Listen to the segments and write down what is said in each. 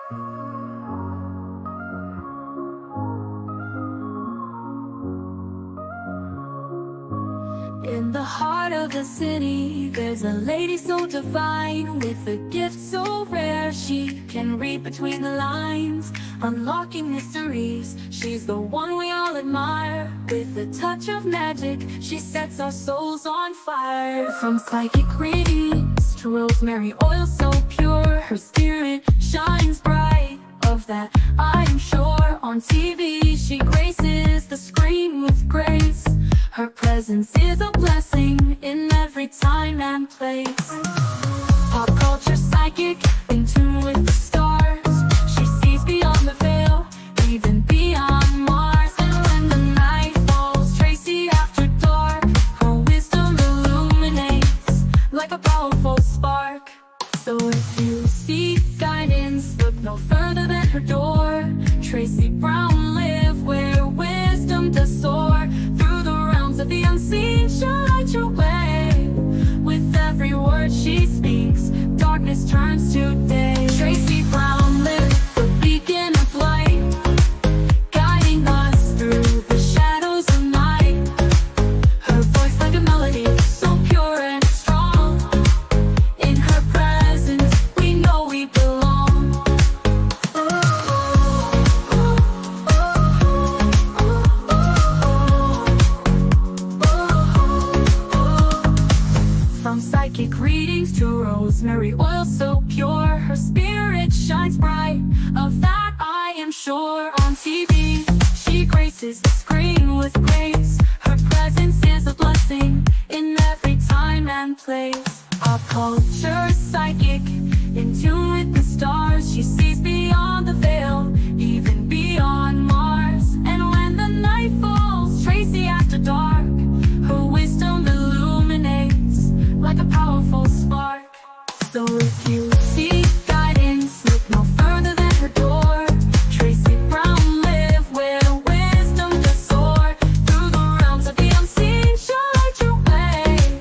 In the heart of the city, there's a lady so divine, with a gift so rare she can read between the lines, unlocking mysteries. She's the one we all admire. With a touch of magic, she sets our souls on fire. From psychic readings to rosemary oil so pure, her spirit shines bright. Of that I am sure. On TV she graces the screen with grace. Her presence is a blessing in every time and place. Pop culture psychic, in tune with the stars. She sees beyond the veil, even beyond Mars. And when the night falls, Tracy after dark, her wisdom illuminates like a powerful spark. So if you seek guidance, look no further than her door. Tracy Brown live where wisdom does soar. Through the realms of the unseen, she'll light your way. With every word she speaks, darkness turns to day. Tracy Brown live, the beacon of light, guiding us through the shadows of night. Her voice like a melody, so pure and strong. In her presence, we know we belong. From psychic readings to rosemary oil so pure, her spirit shines bright. Of that I am sure. On TV, she graces the screen with grace. Her presence is a blessing in every time and place. Pop culture psychic, in tune with the stars. She sees beyond the veil, even beyond Mars. And when the night falls, Tracy after dark, her wisdom illuminates like a powerful spark. So if you seek guidance, look no further than her door. Tracy Brown live where wisdom does soar. Through the realms of the unseen, she'll light your way.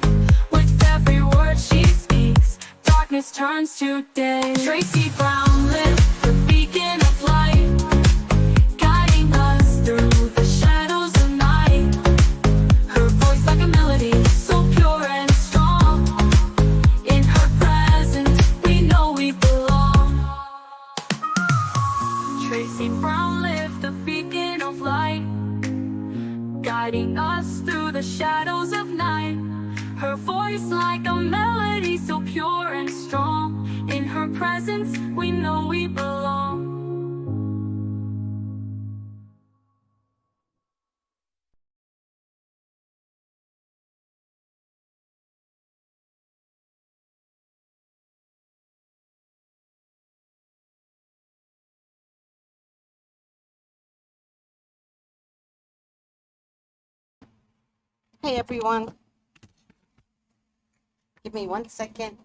With every word she speaks, darkness turns to day. Tracy Brown live, the beacon of light, guiding us through the shadows of night. Her voice like a melody, so pure and strong. In her presence, we know we belong. Tracy Brown live, the beacon of light, guiding us through the shadows of night. Her voice like a melody, so pure and strong. In her presence, we know we belong. Hey everyone, give me 1 second.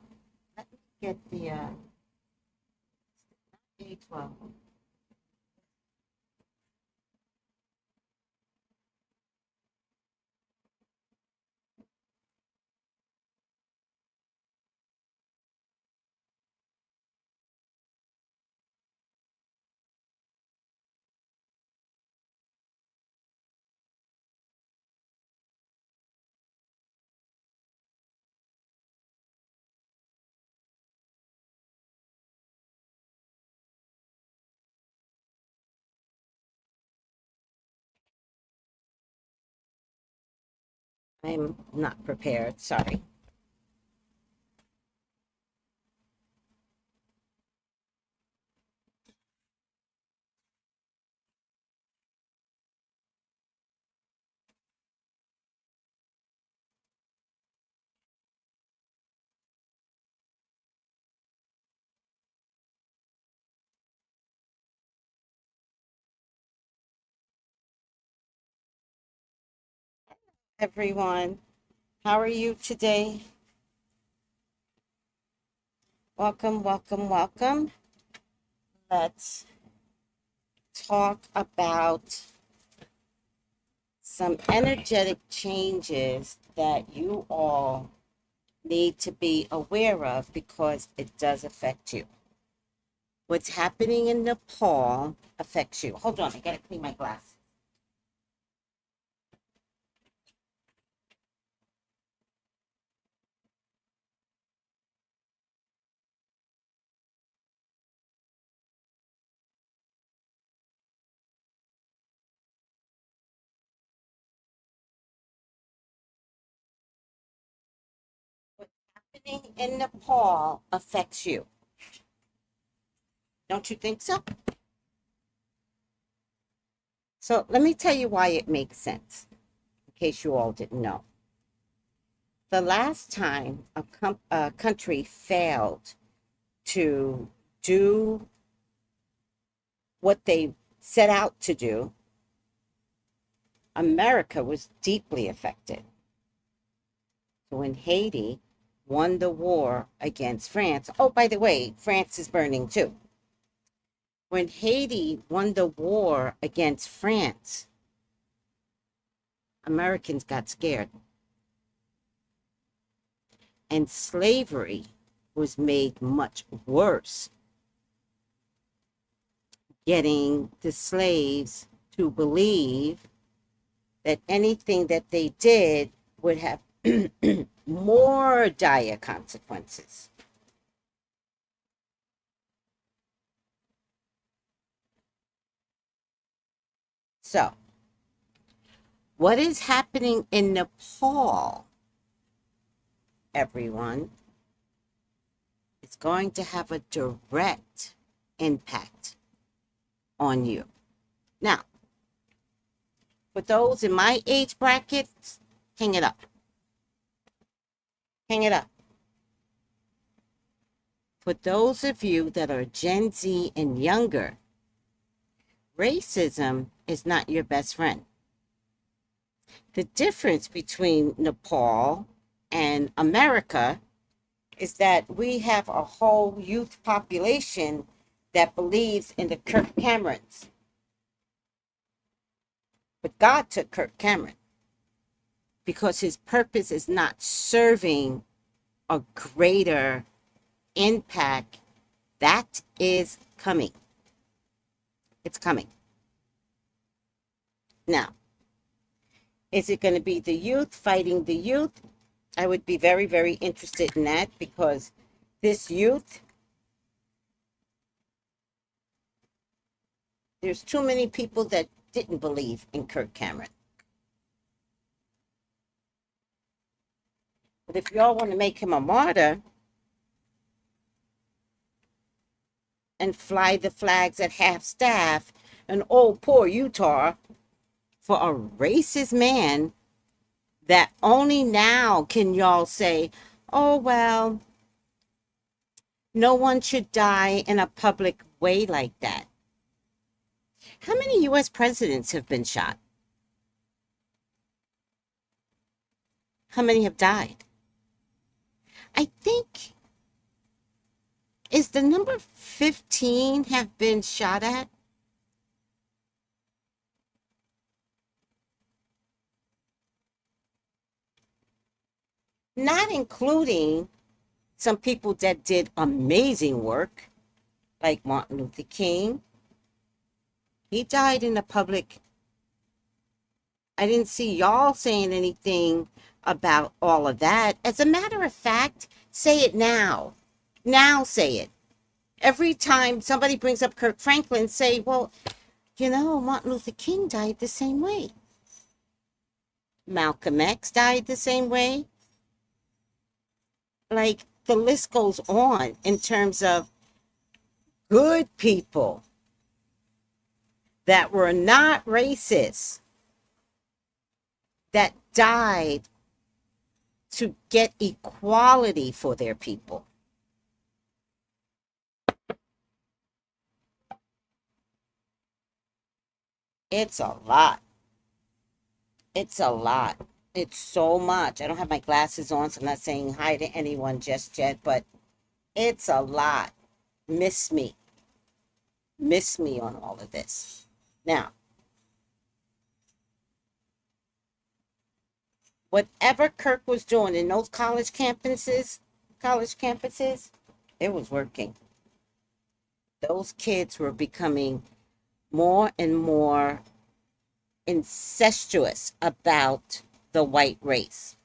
Let me get the A12. I'm not prepared, sorry. Everyone, how are you today? Welcome, welcome, welcome. Let's talk about some energetic changes that you all need to be aware of because it does affect you. What's happening in Nepal affects you. Hold on, I gotta clean my glasses. What's happening in Nepal affects you. Don't you think so? So let me tell you why it makes sense, in case you all didn't know. The last time a country failed to do what they set out to do, America was deeply affected. So when Haiti won the war against France, oh, by the way, France is burning too. When Haiti won the war against France, Americans got scared. And slavery was made much worse, getting the slaves to believe that anything that they did would have more dire consequences. So, what is happening in Nepal, everyone, is going to have a direct impact on you. Now, for those in my age bracket, hang it up. Hang it up. For those of you that are Gen Z and younger, racism is not your best friend. The difference between Nepal and America is that we have a whole youth population that believes in the Kirk Camerons. But God took Kirk Cameron because his purpose is not serving a greater impact. That is coming. It's coming. Now, is it going to be the youth fighting the youth? I would be very, very interested in that because this youth, there's too many people that didn't believe in Kirk Cameron. But if y'all want to make him a martyr and fly the flags at half staff, and oh, poor Utah, for a racist man that only now can y'all say, oh, well, no one should die in a public way like that. How many U.S. presidents have been shot? How many have died? I think, is the number 15 have been shot at? Not including some people that did amazing work, like Martin Luther King. He died in the public. I didn't see y'all saying anything about all of that. As a matter of fact, say it now. Now say it. Every time somebody brings up Kirk Franklin, say, well, you know, Martin Luther King died the same way. Malcolm X died the same way. Like, the list goes on in terms of good people that were not racist that died to get equality for their people. It's a lot. It's a lot. It's so much. I don't have my glasses on, so I'm not saying hi to anyone just yet, but it's a lot. Miss me. Miss me on all of this. Now, whatever Kirk was doing in those college campuses, it was working. those kids were becoming more and more incestuous about the white race?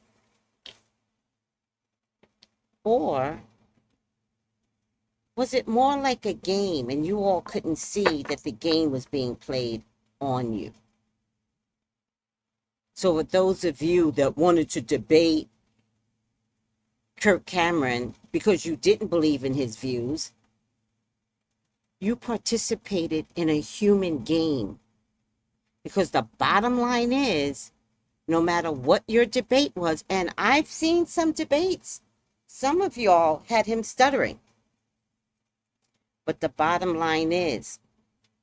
Or was it more like a game and you all couldn't see that the game was being played on you? So, with those of you that wanted to debate Kirk Cameron because you didn't believe in his views, you participated in a human game. Because the bottom line is, no matter what your debate was, and I've seen some debates, some of y'all had him stuttering. But the bottom line is,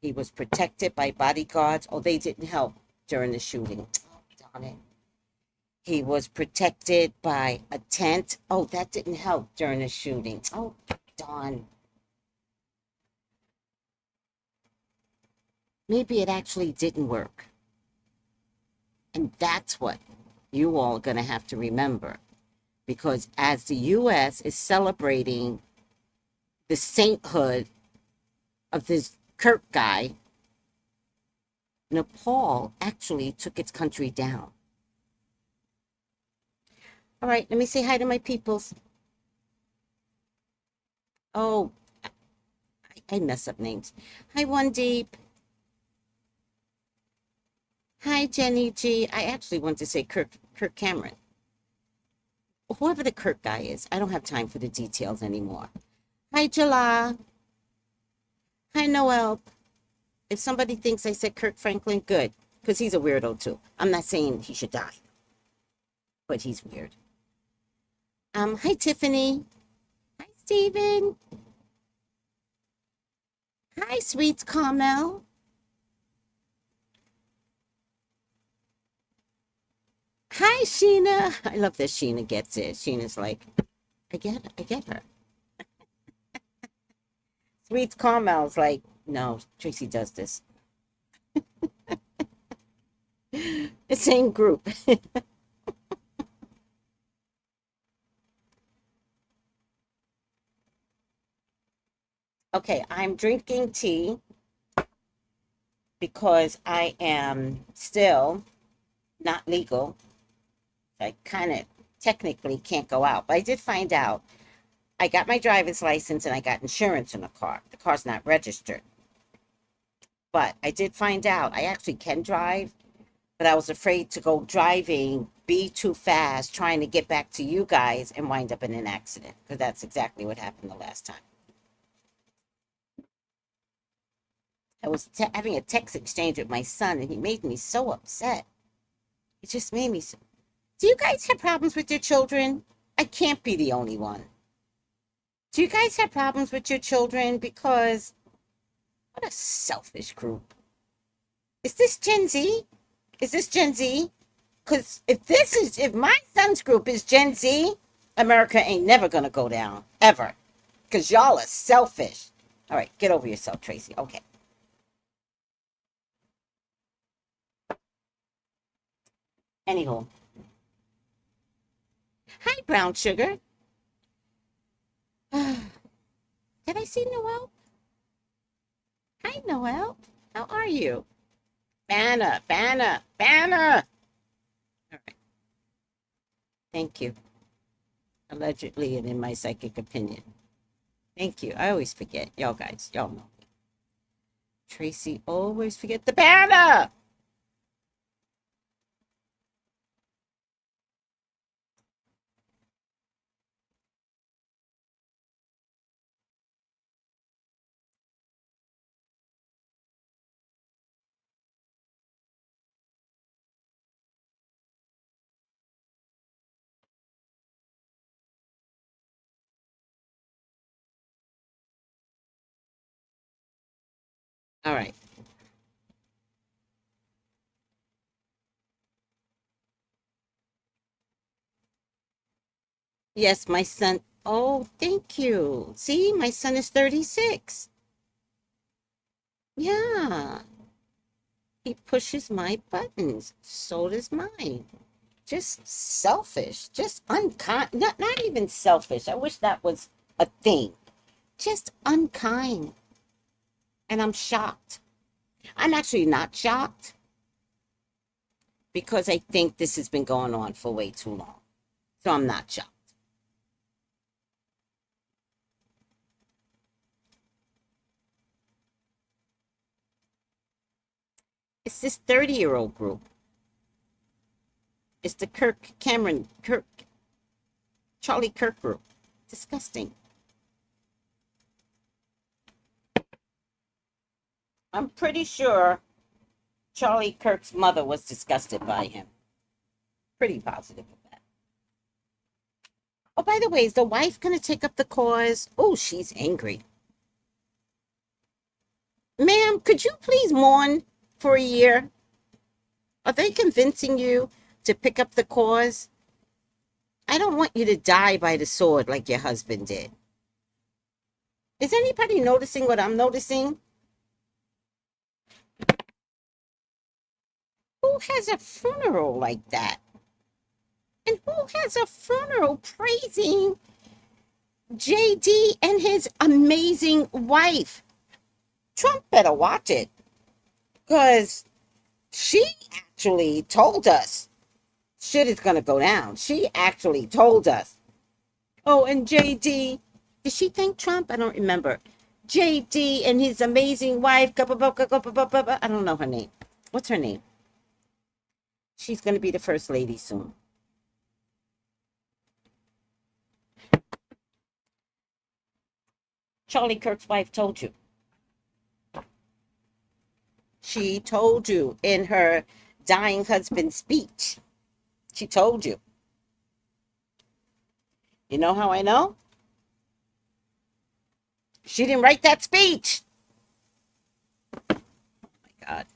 he was protected by bodyguards. Oh, they didn't help during the shooting. Oh, darn it. He was protected by a tent. Oh, that didn't help during the shooting. Oh, darn. Maybe it actually didn't work. And that's what you all are going to have to remember. Because as the U.S. is celebrating the sainthood of this Kirk guy, Nepal actually took its country down. All right, let me say hi to my peoples. Oh, I mess up names. Hi, One Deep. Hi, Jenny G. I actually want to say Kirk Cameron. Whoever the Kirk guy is, I don't have time for the details anymore. Hi, Jala. Hi, Noel. If somebody thinks I said Kirk Franklin, good, because he's a weirdo too. I'm not saying he should die, but he's weird. Hi, Tiffany. Hi, Steven. Hi, Sweets Carmel. Hi, Sheena. I love that Sheena gets it. Sheena's like, I get her. Sweets Carmel's like, no, Tracy does this. The same group. Okay, I'm drinking tea because I am still not legal. I kind of technically can't go out, but I did find out I got my driver's license and I got insurance in the car. The car's not registered. But I did find out I actually can drive, but I was afraid to go driving, be too fast, trying to get back to you guys and wind up in an accident, because that's exactly what happened the last time. I was having a text exchange with my son, and he made me so upset. It just made me so. Do you guys have problems with your children? I can't be the only one. Do you guys have problems with your children? Because what a selfish group. Is this Gen Z? Is this Gen Z? Because if my son's group is Gen Z, America ain't never gonna go down ever. Because y'all are selfish. All right, get over yourself, Tracy. Okay. Anywho, hi, brown sugar. Did I see Noel? Hi, Noel. How are you? Banner, banner, banner. All right. Thank you. Allegedly and in my psychic opinion. Thank you. I always forget. Y'all guys, y'all know. Tracy always forget the banner. All right. Yes, my son. Oh, thank you. See, my son is 36. Yeah. He pushes my buttons. So does mine. Just selfish. Just unkind. Not even selfish. I wish that was a thing. Just unkind. And I'm shocked. I'm actually not shocked because I think this has been going on for way too long. So I'm not shocked. It's this 30-year-old group. It's the Charlie Kirk group. Disgusting. I'm pretty sure Charlie Kirk's mother was disgusted by him. Pretty positive of that. Oh, by the way, is the wife going to take up the cause? Oh, she's angry. Ma'am, could you please mourn for a year? Are they convincing you to pick up the cause? I don't want you to die by the sword like your husband did. Is anybody noticing what I'm noticing? Who has a funeral like that? And who has a funeral praising JD and his amazing wife? Trump better watch it. Because she actually told us shit is going to go down. She actually told us. Oh, and JD, did she thank Trump? I don't remember. JD and his amazing wife. I don't know her name. What's her name? She's going to be the first lady soon. Charlie Kirk's wife told you. She told you in her dying husband's speech. She told you. You know how I know? She didn't write that speech. Oh my God.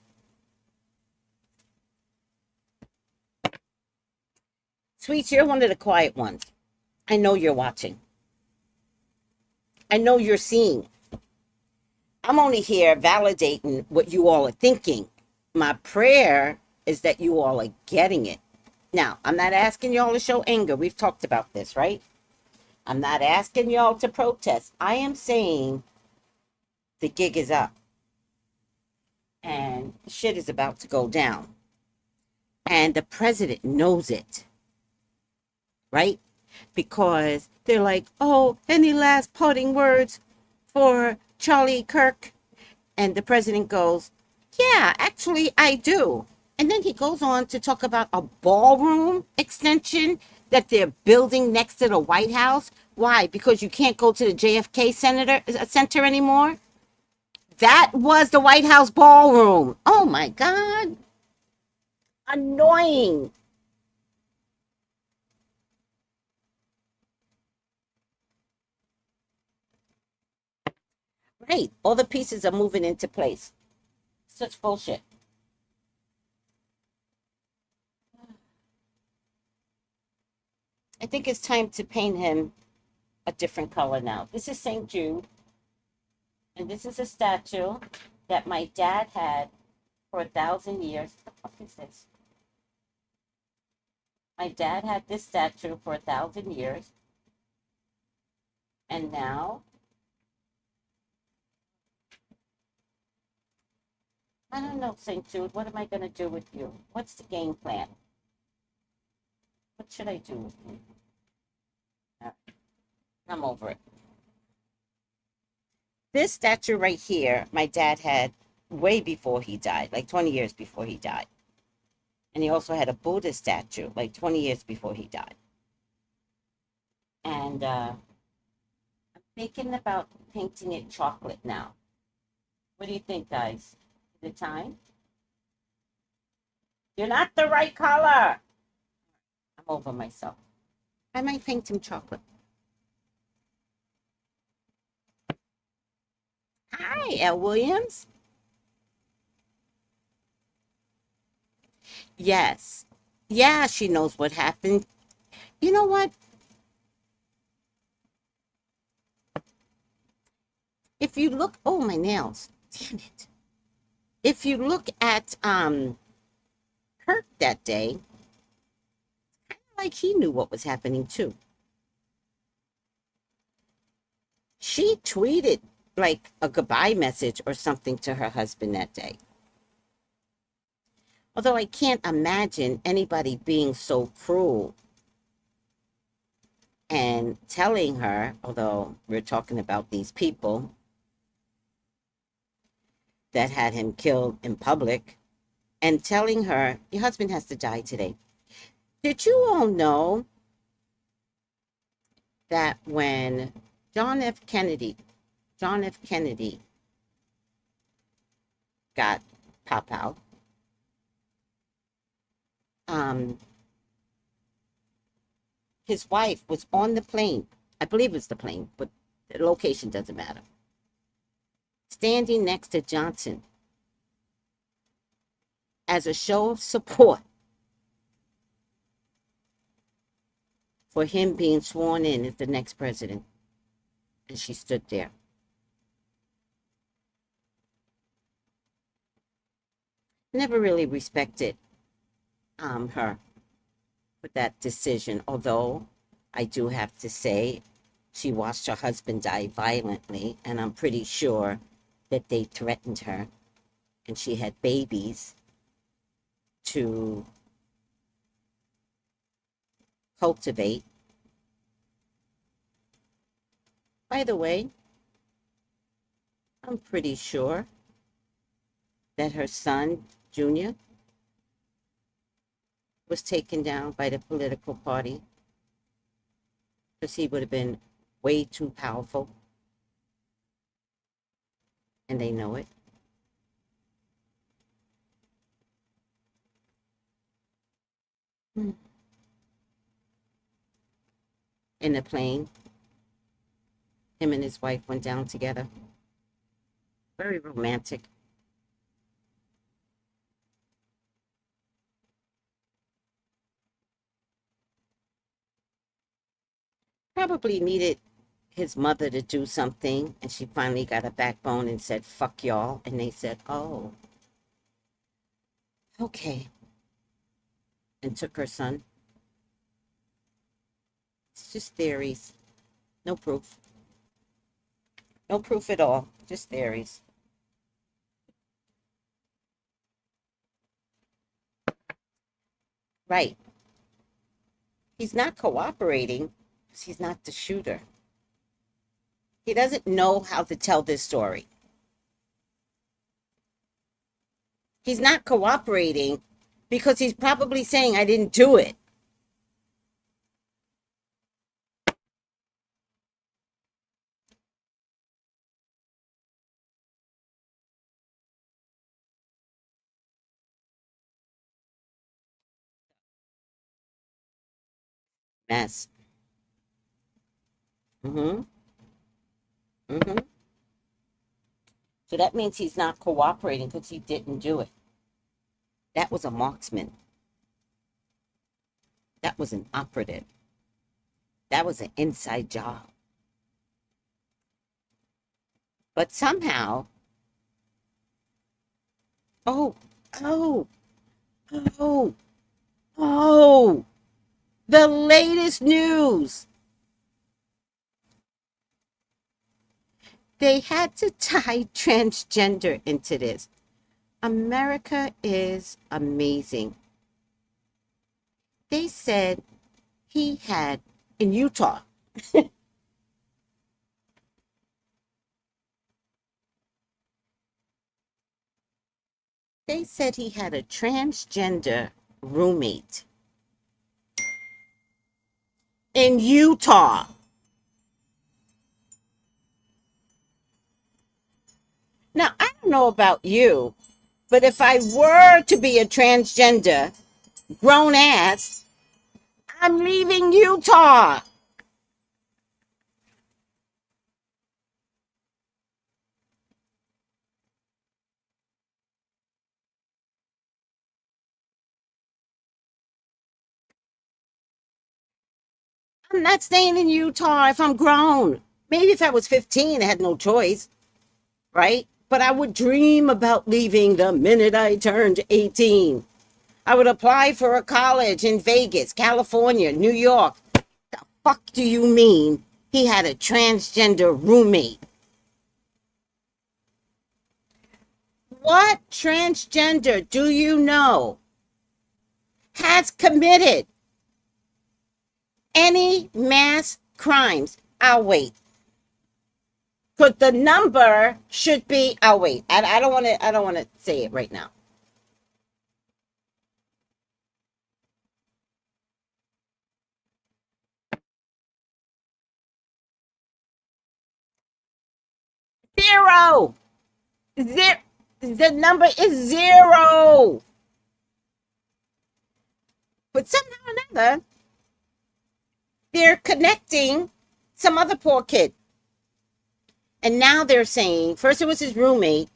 Sweets, you're one of the quiet ones. I know you're watching. I know you're seeing. I'm only here validating what you all are thinking. My prayer is that you all are getting it. Now, I'm not asking y'all to show anger. We've talked about this, right? I'm not asking y'all to protest. I am saying the gig is up. And shit is about to go down. And the president knows it. Right? Because they're like, oh, any last parting words for Charlie Kirk? And the president goes, yeah, actually, I do. And then he goes on to talk about a ballroom extension that they're building next to the White House. Why? Because you can't go to the JFK Center anymore? That was the White House ballroom. Oh, my God. Annoying. Right. All the pieces are moving into place. Such bullshit. I think it's time to paint him a different color now. This is St. Jude. And this is a statue that my dad had for 1,000 years. What the fuck is this? My dad had this statue for 1,000 years. And now, I don't know, St. Jude, what am I going to do with you? What's the game plan? What should I do with you? I'm over it. This statue right here, my dad had way before he died, like 20 years before he died. And he also had a Buddha statue, like 20 years before he died. And I'm thinking about painting it chocolate now. What do you think, guys? Is it time? You're not the right color. I'm over myself. I might paint him chocolate. Hi, L. Williams. Yes. Yeah, she knows what happened. You know what? If you look, oh, my nails. Damn it. If you look at Kirk that day, kind of like he knew what was happening too. She tweeted like a goodbye message or something to her husband that day. Although I can't imagine anybody being so cruel and telling her, although we're talking about these people that had him killed in public, and telling her, your husband has to die today. Did you all know that when John F. Kennedy got pop out, um, his wife was on the plane. I believe it's the plane, but the location doesn't matter. Standing next to Johnson as a show of support for him being sworn in as the next president. And she stood there. Never really respected her for that decision, although I do have to say she watched her husband die violently, and I'm pretty sure that they threatened her, and she had babies to cultivate. By the way, I'm pretty sure that her son, Junior, was taken down by the political party because he would have been way too powerful. And they know it. In the plane, him and his wife went down together. Very romantic. Probably needed his mother to do something, and she finally got a backbone and said, fuck y'all. And they said, oh, okay. And took her son. It's just theories. No proof. No proof at all. Just theories. Right. He's not cooperating because he's not the shooter. He doesn't know how to tell this story. He's not cooperating because he's probably saying, I didn't do it. Mess. Mm-hmm. Mm-hmm. So that means he's not cooperating because he didn't do it. That was a marksman. That was an operative. That was an inside job. But somehow, oh, oh, oh, oh, the latest news. They had to tie transgender into this. America is amazing. They said he had, in Utah, they said he had a transgender roommate in Utah. Now, I don't know about you, but if I were to be a transgender, grown ass, I'm leaving Utah. I'm not staying in Utah if I'm grown. Maybe if I was 15, I had no choice, right? But I would dream about leaving the minute I turned 18. I would apply for a college in Vegas, California, New York. The fuck do you mean he had a transgender roommate? What transgender do you know has committed any mass crimes? I'll wait. Because the number should be, I'll wait. I don't want to say it right now. Zero. The number is zero. But somehow or another, they're connecting some other poor kid. And now they're saying, first it was his roommate.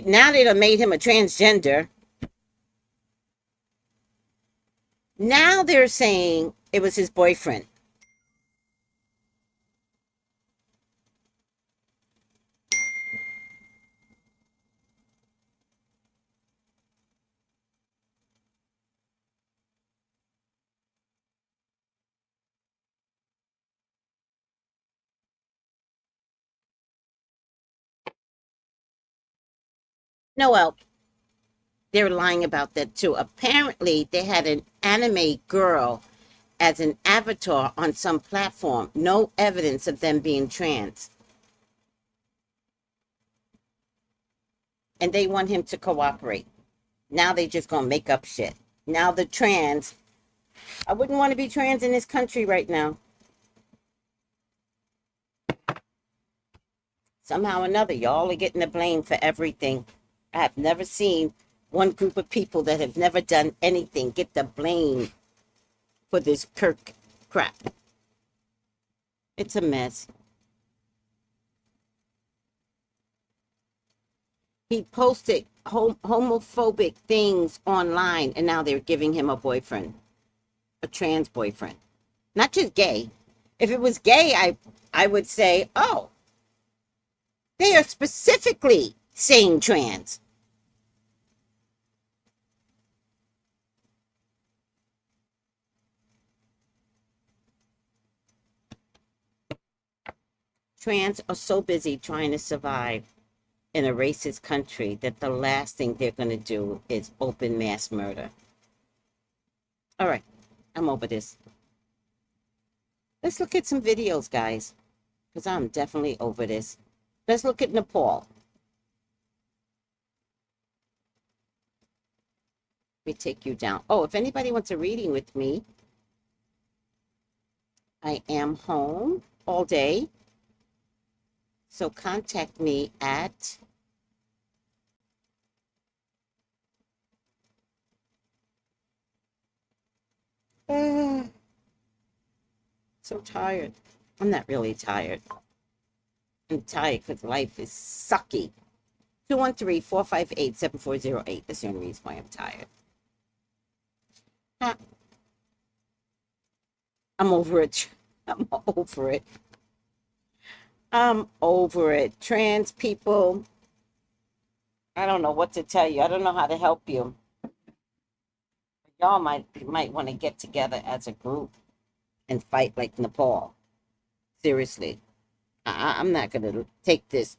Now they done made him a transgender. Now they're saying it was his boyfriend. Noel, they're lying about that too. Apparently, they had an anime girl as an avatar on some platform. No evidence of them being trans. And they want him to cooperate. Now they just gonna make up shit. Now the trans, I wouldn't want to be trans in this country right now. Somehow or another, y'all are getting the blame for everything. I have never seen one group of people that have never done anything get the blame for this Kirk crap. It's a mess. He posted homophobic things online, and now they're giving him a boyfriend, a trans boyfriend. Not just gay. If it was gay, I would say, oh, they are specifically saying trans. Trans are so busy trying to survive in a racist country that the last thing they're going to do is open mass murder. All right, I'm over this. Let's look at some videos, guys, because I'm definitely over this. Let's look at Nepal. Let me take you down. Oh, if anybody wants a reading with me, I am home all day. So contact me at so tired. I'm not really tired. I'm tired because life is sucky. 213-458-7408. That's the only reason why I'm tired. I'm over it. I'm over it. I'm over it. Trans people, I don't know what to tell you. I don't know how to help you. Y'all might want to get together as a group and fight like Nepal. Seriously. I'm not going to take this.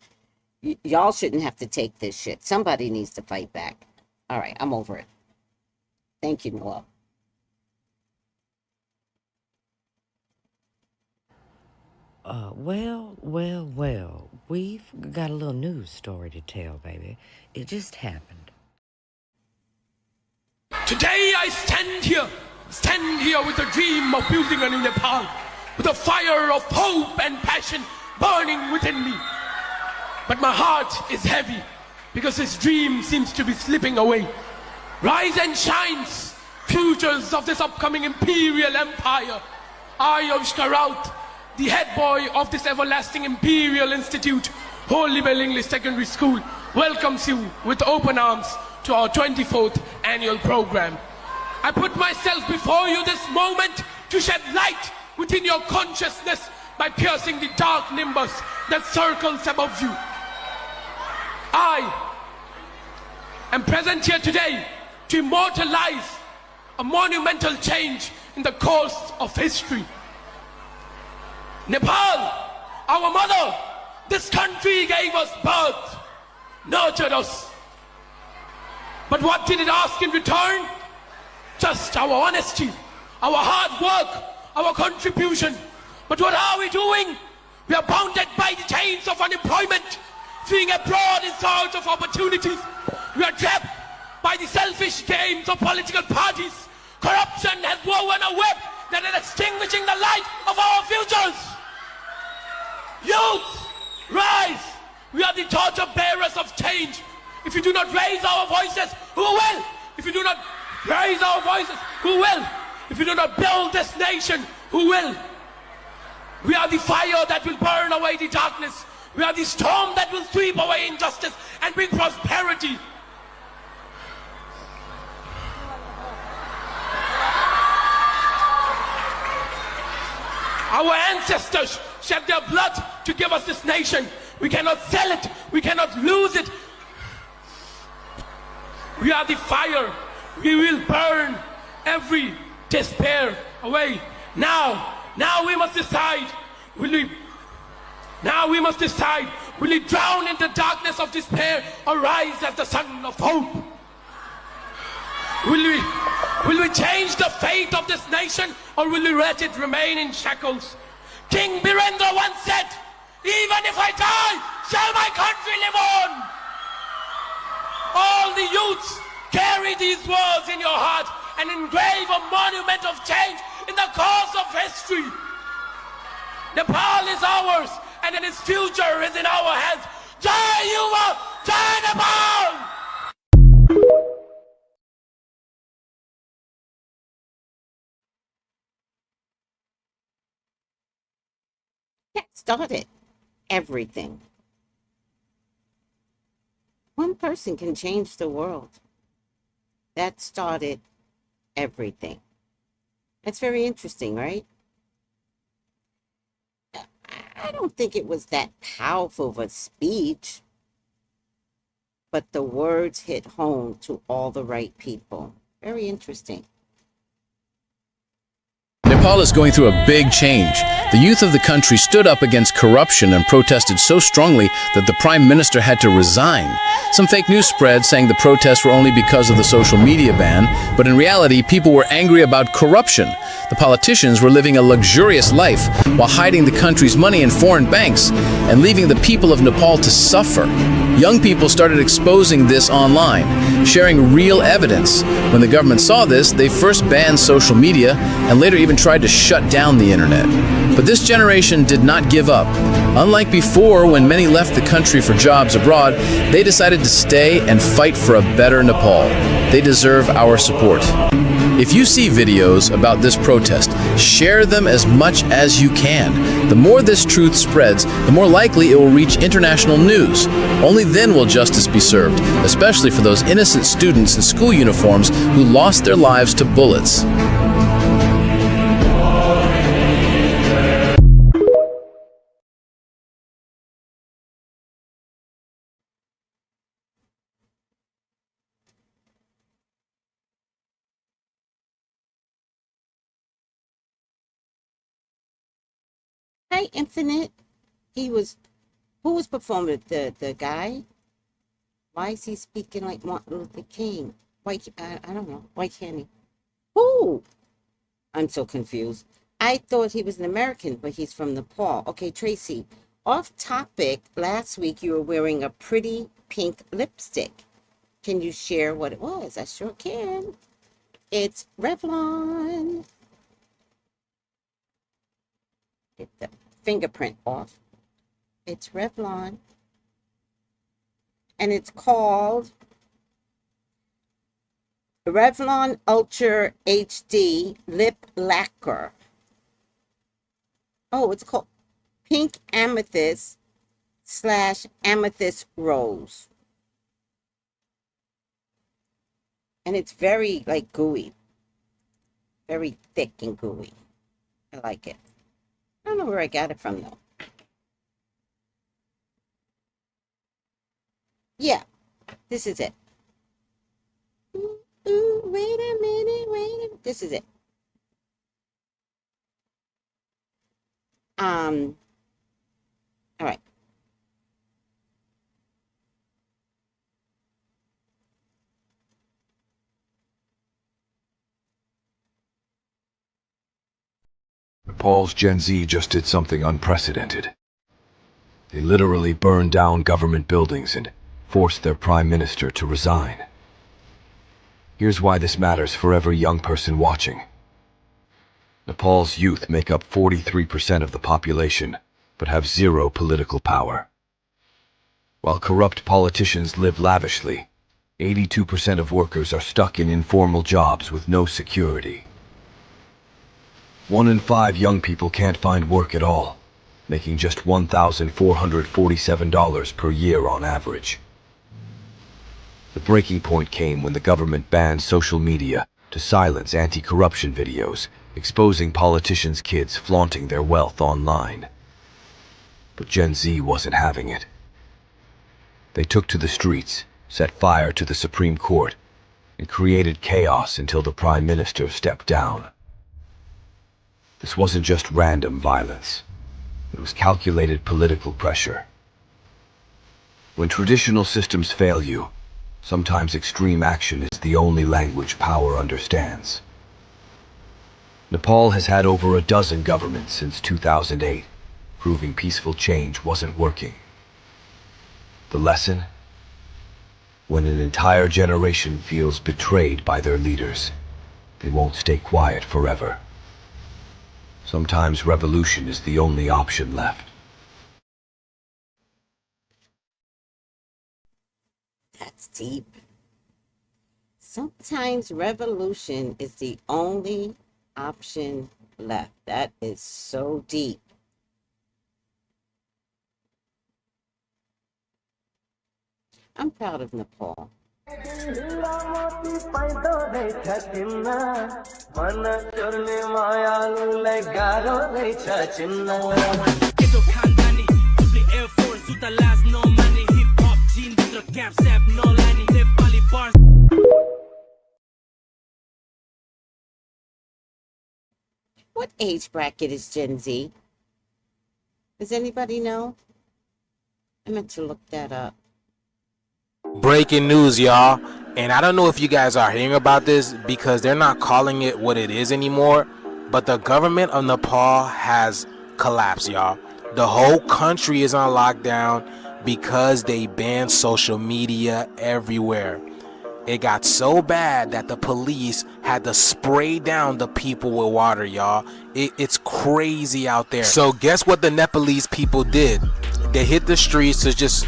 Y'all shouldn't have to take this shit. Somebody needs to fight back. All right, I'm over it. Thank you, Noel. Well, we've got a little news story to tell, baby. It just happened. Today I stand here with the dream of building a new Nepal, with a fire of hope and passion burning within me. But my heart is heavy because this dream seems to be slipping away. Rise and shines, futures of this upcoming imperial empire. I, Avishka Raut, the head boy of this everlasting imperial institute, Holy Bell English Secondary School, welcomes you with open arms to our 24th annual program. I put myself before you this moment to shed light within your consciousness by piercing the dark nimbus that circles above you. I am present here today to immortalize a monumental change in the course of history. Nepal, our mother, this country gave us birth. nurtured us. But what did it ask in return? Just our honesty, our hard work, our contribution. But what are we doing? We are bounded by the chains of unemployment, fleeing abroad in search of opportunities. We are trapped by the selfish games of political parties. Corruption has woven a web that is extinguishing the light of our futures. Youth, rise! We are the torch bearers of change. If you do not raise our voices, who will? If you do not raise our voices, who will? If you do not build this nation, who will? We are the fire that will burn away the darkness. We are the storm that will sweep away injustice and bring prosperity. Our ancestors shed their blood to give us this nation. We cannot sell it. We cannot lose it. We are the fire. We will burn every despair away. Now we must decide. Will we drown in the darkness of despair or rise as the sun of hope? Will we change the fate of this nation, or will we let it remain in shackles? King Birendra once said, "Even if I die, shall my country live on?" All the youths, carry these words in your heart and engrave a monument of change in the course of history. Nepal is ours, and its future is in our hands. Jai Yuva, Jai Nepal! That started everything. One person can change the world. That started everything. That's very interesting, right? I don't think it was that powerful of a speech, but the words hit home to all the right people. Very interesting. Nepal is going through a big change. The youth of the country stood up against corruption and protested so strongly that the prime minister had to resign. Some fake news spread saying the protests were only because of the social media ban, but in reality, people were angry about corruption. The politicians were living a luxurious life while hiding the country's money in foreign banks and leaving the people of Nepal to suffer. Young people started exposing this online, sharing real evidence. When the government saw this, they first banned social media and later even tried to shut down the internet. But this generation did not give up. Unlike before, when many left the country for jobs abroad, they decided to stay and fight for a better Nepal. They deserve our support. If you see videos about this protest, share them as much as you can. The more this truth spreads, the more likely it will reach international news. Only then will justice be served, especially for those innocent students in school uniforms who lost their lives to bullets. Hi, Infinite. Who was performing? The guy? Why is he speaking like Martin Luther King? I don't know. Why can't he? Who? I'm so confused. I thought he was an American, but he's from Nepal. Okay, Tracy, off topic, last week you were wearing a pretty pink lipstick. Can you share what it was? I sure can. It's Revlon. Get the fingerprint off. It's Revlon. And it's called Revlon Ultra HD Lip Lacquer. Oh, it's called Pink Amethyst / Amethyst Rose. And it's very like gooey. Very thick and gooey. I like it. I don't know where I got it from though. Yeah, this is it. Ooh, wait a minute. This is it. All right. Nepal's Gen Z just did something unprecedented. They literally burned down government buildings and forced their prime minister to resign. Here's why this matters for every young person watching. Nepal's youth make up 43% of the population, but have zero political power. While corrupt politicians live lavishly, 82% of workers are stuck in informal jobs with no security. 1 in 5 young people can't find work at all, making just $1,447 per year on average. The breaking point came when the government banned social media to silence anti-corruption videos, exposing politicians' kids flaunting their wealth online. But Gen Z wasn't having it. They took to the streets, set fire to the Supreme Court, and created chaos until the Prime Minister stepped down. This wasn't just random violence. It was calculated political pressure. When traditional systems fail you, sometimes extreme action is the only language power understands. Nepal has had over a dozen governments since 2008, proving peaceful change wasn't working. The lesson? When an entire generation feels betrayed by their leaders, they won't stay quiet forever. Sometimes revolution is the only option left. That's deep. Sometimes revolution is the only option left. That is so deep. I'm proud of Nepal. What age bracket is Gen Z? Does anybody know? I meant to look that up. Breaking news, y'all. And I don't know if you guys are hearing about this because they're not calling it what it is anymore, but the government of Nepal has collapsed, y'all. The whole country is on lockdown because they banned social media everywhere. It got so bad that the police had to spray down the people with water, y'all. It's crazy out there. So guess what the Nepalese people did? They hit the streets to just...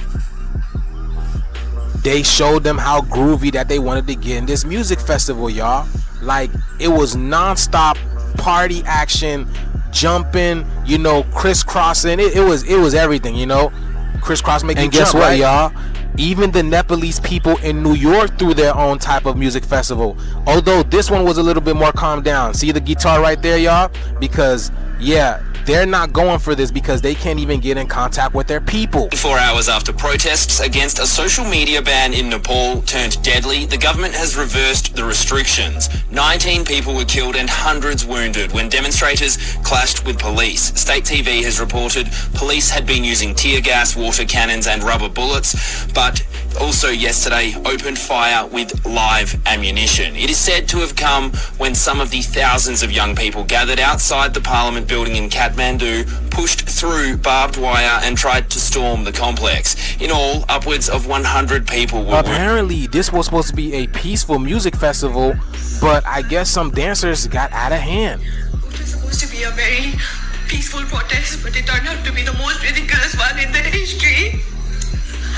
They showed them how groovy that they wanted to get in this music festival, y'all. Like, it was non-stop party action, jumping, you know, crisscrossing. It was everything, you know. Crisscross making jump, guess what, right? Y'all? Even the Nepalese people in New York threw their own type of music festival. Although this one was a little bit more calmed down. See the guitar right there, y'all? Because, yeah, they're not going for this because they can't even get in contact with their people. 4 hours after protests against a social media ban in Nepal turned deadly, the government has reversed the restrictions. 19 people were killed and hundreds wounded when demonstrators clashed with police. State TV has reported police had been using tear gas, water cannons and rubber bullets, but also yesterday opened fire with live ammunition. It is said to have come when some of the thousands of young people gathered outside the parliament building in Kathmandu pushed through barbed wire and tried to storm the complex. In all, upwards of 100 people were... Apparently, this was supposed to be a peaceful music festival, but I guess some dancers got out of hand. It was supposed to be a very peaceful protest, but it turned out to be the most ridiculous one in the history.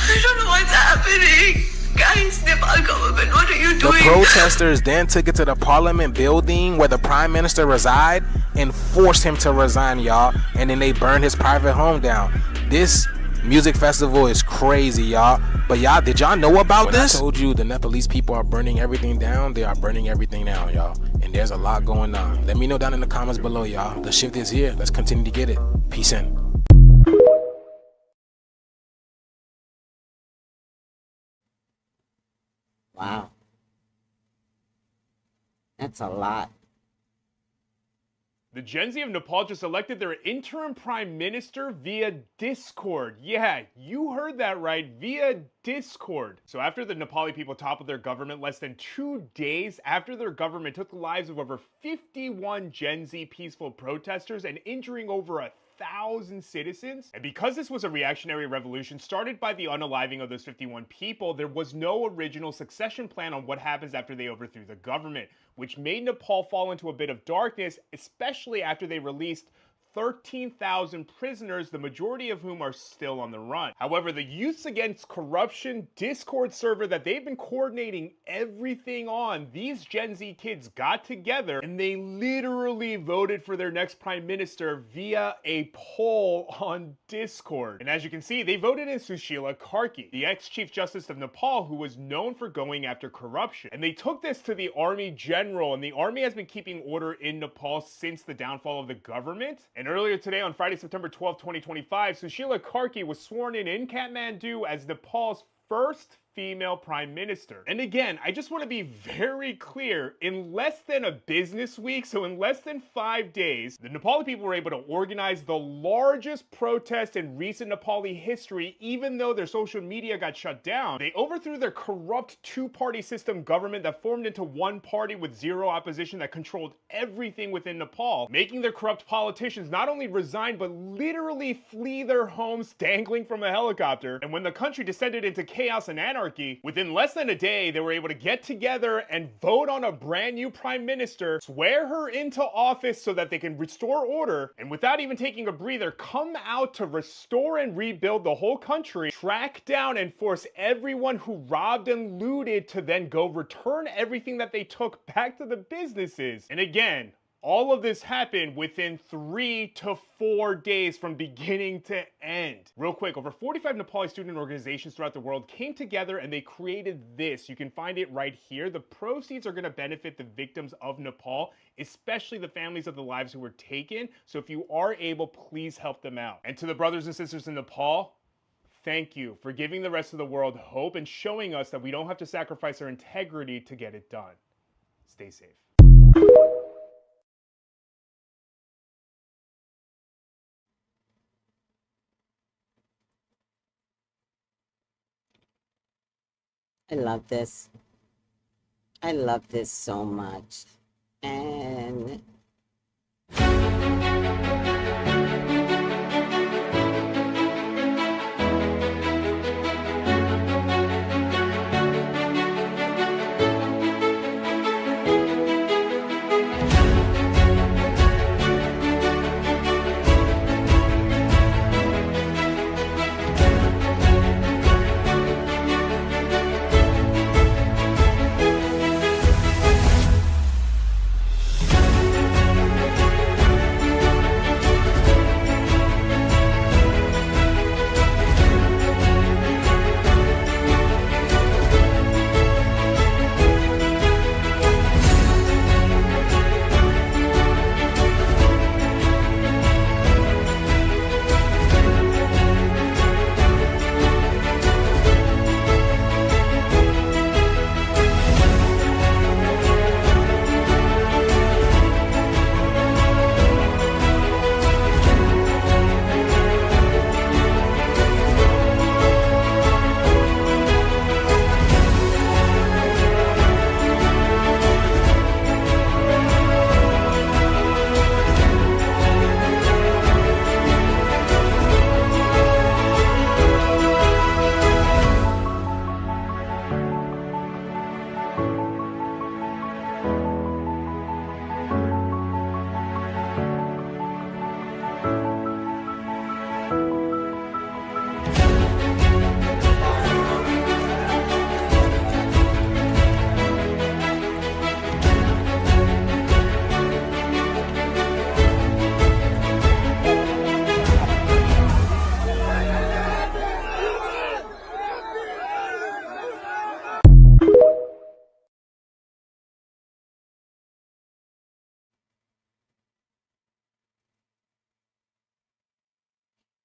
I don't know what's happening. Guys, Nepal government, what are you doing? The protesters then took it to the parliament building where the prime minister reside and forced him to resign, y'all. And then they burned his private home down. This music festival is crazy, y'all. But y'all, did y'all know about this? I told you the Nepalese people are burning everything down. They are burning everything down, y'all. And there's a lot going on. Let me know down in the comments below, y'all. The shift is here. Let's continue to get it. Peace in. Wow. That's a lot. The Gen Z of Nepal just elected their interim prime minister via Discord. Yeah, you heard that right, via Discord. So after the Nepali people toppled their government less than 2 days after their government took the lives of over 51 Gen Z peaceful protesters and injuring over 1,000 citizens. And because this was a reactionary revolution started by the unaliving of those 51 people, there was no original succession plan on what happens after they overthrew the government, which made Nepal fall into a bit of darkness, especially after they released 13,000 prisoners, the majority of whom are still on the run. However, the Youths Against Corruption Discord server that they've been coordinating everything on, these Gen Z kids got together and they literally voted for their next prime minister via a poll on Discord. And as you can see, they voted in Sushila Karki, the ex-Chief Justice of Nepal, who was known for going after corruption. And they took this to the army general, and the army has been keeping order in Nepal since the downfall of the government. And earlier today, on Friday, September 12, 2025, Sushila Karki was sworn in Kathmandu as Nepal's first female prime minister. And again, I just want to be very clear, in less than a business week, so in less than 5 days, the Nepali people were able to organize the largest protest in recent Nepali history, even though their social media got shut down. They overthrew their corrupt two-party system government that formed into one party with zero opposition that controlled everything within Nepal, making their corrupt politicians not only resign, but literally flee their homes dangling from a helicopter. And when the country descended into chaos and anarchy, within less than a day, they were able to get together and vote on a brand new prime minister, swear her into office so that they can restore order, and without even taking a breather, come out to restore and rebuild the whole country, track down and force everyone who robbed and looted to then go return everything that they took back to the businesses. And again, all of this happened within 3 to 4 days from beginning to end. Real quick, over 45 Nepali student organizations throughout the world came together and they created this. You can find it right here. The proceeds are going to benefit the victims of Nepal, especially the families of the lives who were taken. So if you are able, please help them out. And to the brothers and sisters in Nepal, thank you for giving the rest of the world hope and showing us that we don't have to sacrifice our integrity to get it done. Stay safe. I love this. I love this so much. And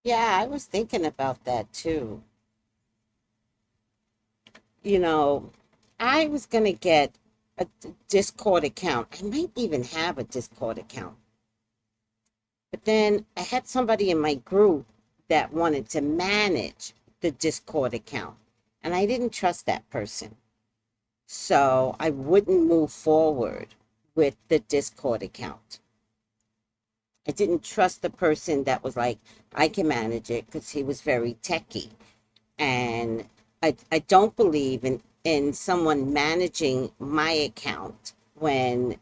yeah, I was thinking about that too. You know, I was going to get a Discord account. I might even have a Discord account. But then I had somebody in my group that wanted to manage the Discord account, and I didn't trust that person. So I wouldn't move forward with the Discord account. I didn't trust the person that was like, I can manage it, because he was very techie. And I don't believe in someone managing my account when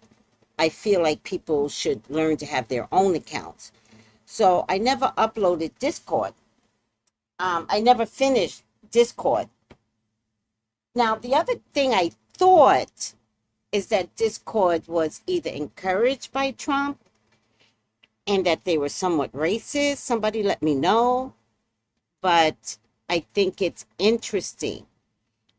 I feel like people should learn to have their own accounts. So I never uploaded Discord. I never finished Discord. Now, the other thing I thought is that Discord was either encouraged by Trump and that they were somewhat racist. Somebody let me know. But I think it's interesting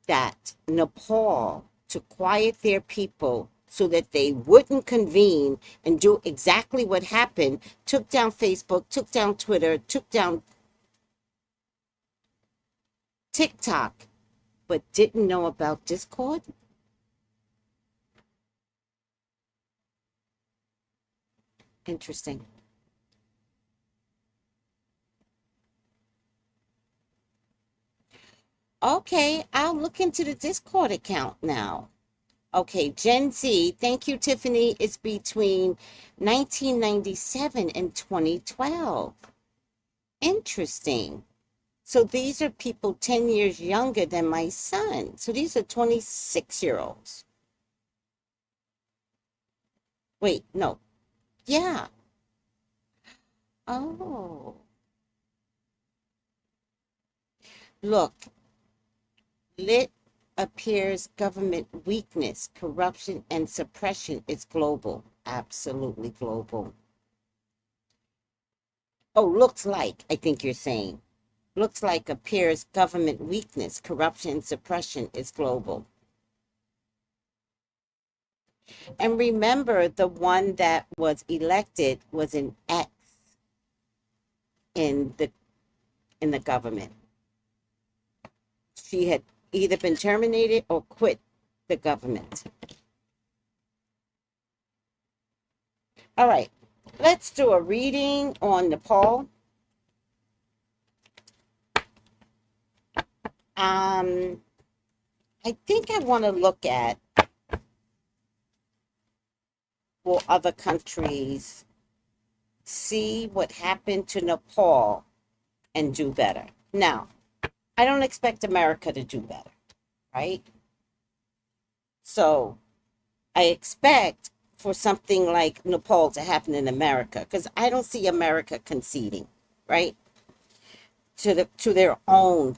that Nepal, to quiet their people so that they wouldn't convene and do exactly what happened, took down Facebook, took down Twitter, took down TikTok, but didn't know about Discord. Interesting. Okay, I'll look into the Discord account now. Okay, Gen Z, thank you, Tiffany. It's between 1997 and 2012. Interesting. So these are people 10 years younger than my son. So these are 26-year-olds. Wait, no. Yeah. Oh. Look, lit appears government weakness, corruption, and suppression is global. Absolutely global. Oh, looks like, I think you're saying. Looks like appears government weakness, corruption, and suppression is global. And remember, the one that was elected was an ex in the government. She had either been terminated or quit the government. All right, let's do a reading on Nepal. I think I want to look at, will other countries see what happened to Nepal and do better? Now, I don't expect America to do better, right? So I expect for something like Nepal to happen in America, because I don't see America conceding, right? To their own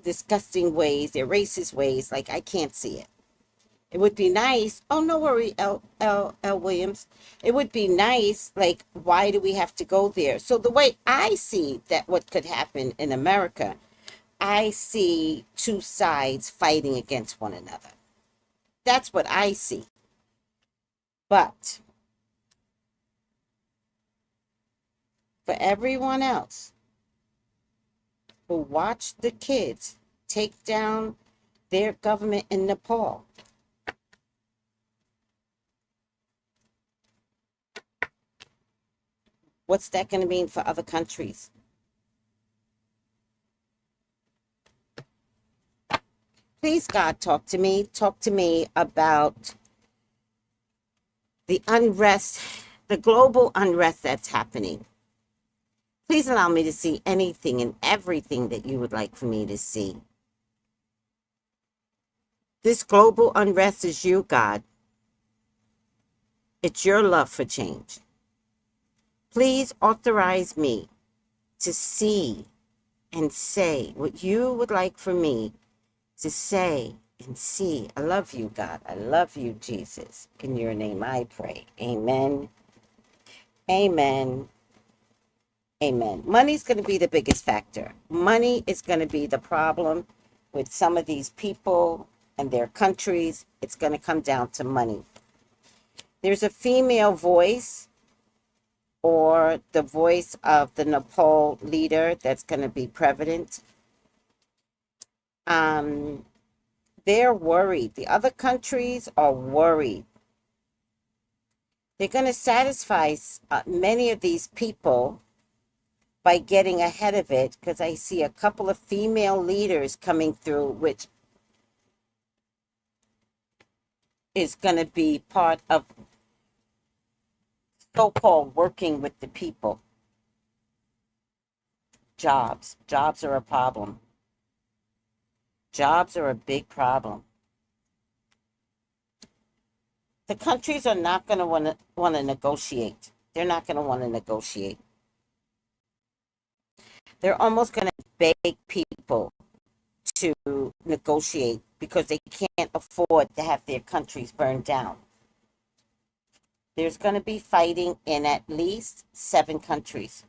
disgusting ways, their racist ways. Like, I can't see it. It would be nice. Oh, no worry, L. Williams. It would be nice. Like, why do we have to go there? So the way I see that what could happen in America, I see two sides fighting against one another. That's what I see. But for everyone else who watched the kids take down their government in Nepal, what's that going to mean for other countries? Please, God, talk to me. Talk to me about the unrest, the global unrest that's happening. Please allow me to see anything and everything that you would like for me to see. This global unrest is you, God. It's your love for change. Please authorize me to see and say what you would like for me to say and see. I love you, God. I love you, Jesus. In your name I pray. Amen. Amen. Amen. Money's going to be the biggest factor. Money is going to be the problem with some of these people and their countries. It's going to come down to money. There's a female voice, or the voice of the Nepal leader that's going to be president. They're worried. The other countries are worried They're going to satisfy many of these people by getting ahead of it, because I see a couple of female leaders coming through, which is going to be part of so-called working with the people. Jobs are a problem. Jobs are a big problem. The countries are not going to want to negotiate. They're not going to want to negotiate. They're almost going to beg people to negotiate because they can't afford to have their countries burned down. There's going to be fighting in at least 7 countries.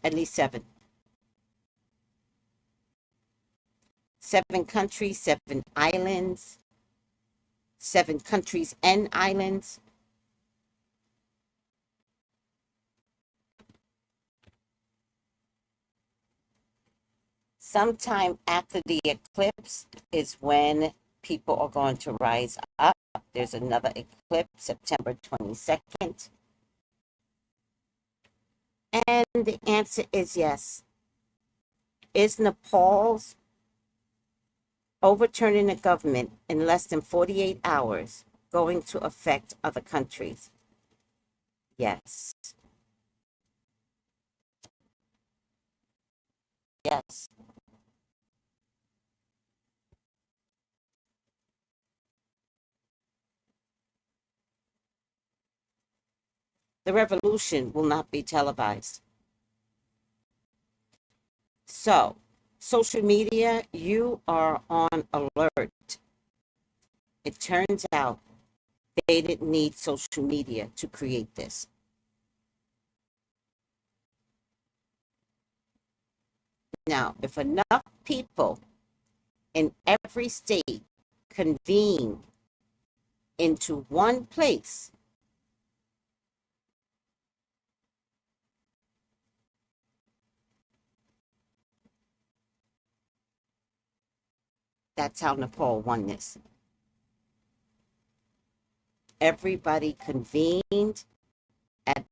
At least 7. 7 countries, 7 islands, 7 countries and islands. Sometime after the eclipse is when people are going to rise up. There's another eclipse, September 22nd. And the answer is yes. Is Nepal's overturning the government in less than 48 hours going to affect other countries? Yes. Yes. The revolution will not be televised. So, social media, you are on alert. It turns out they didn't need social media to create this. Now, if enough people in every state convene into one place, that's how Nepal won this. Everybody convened at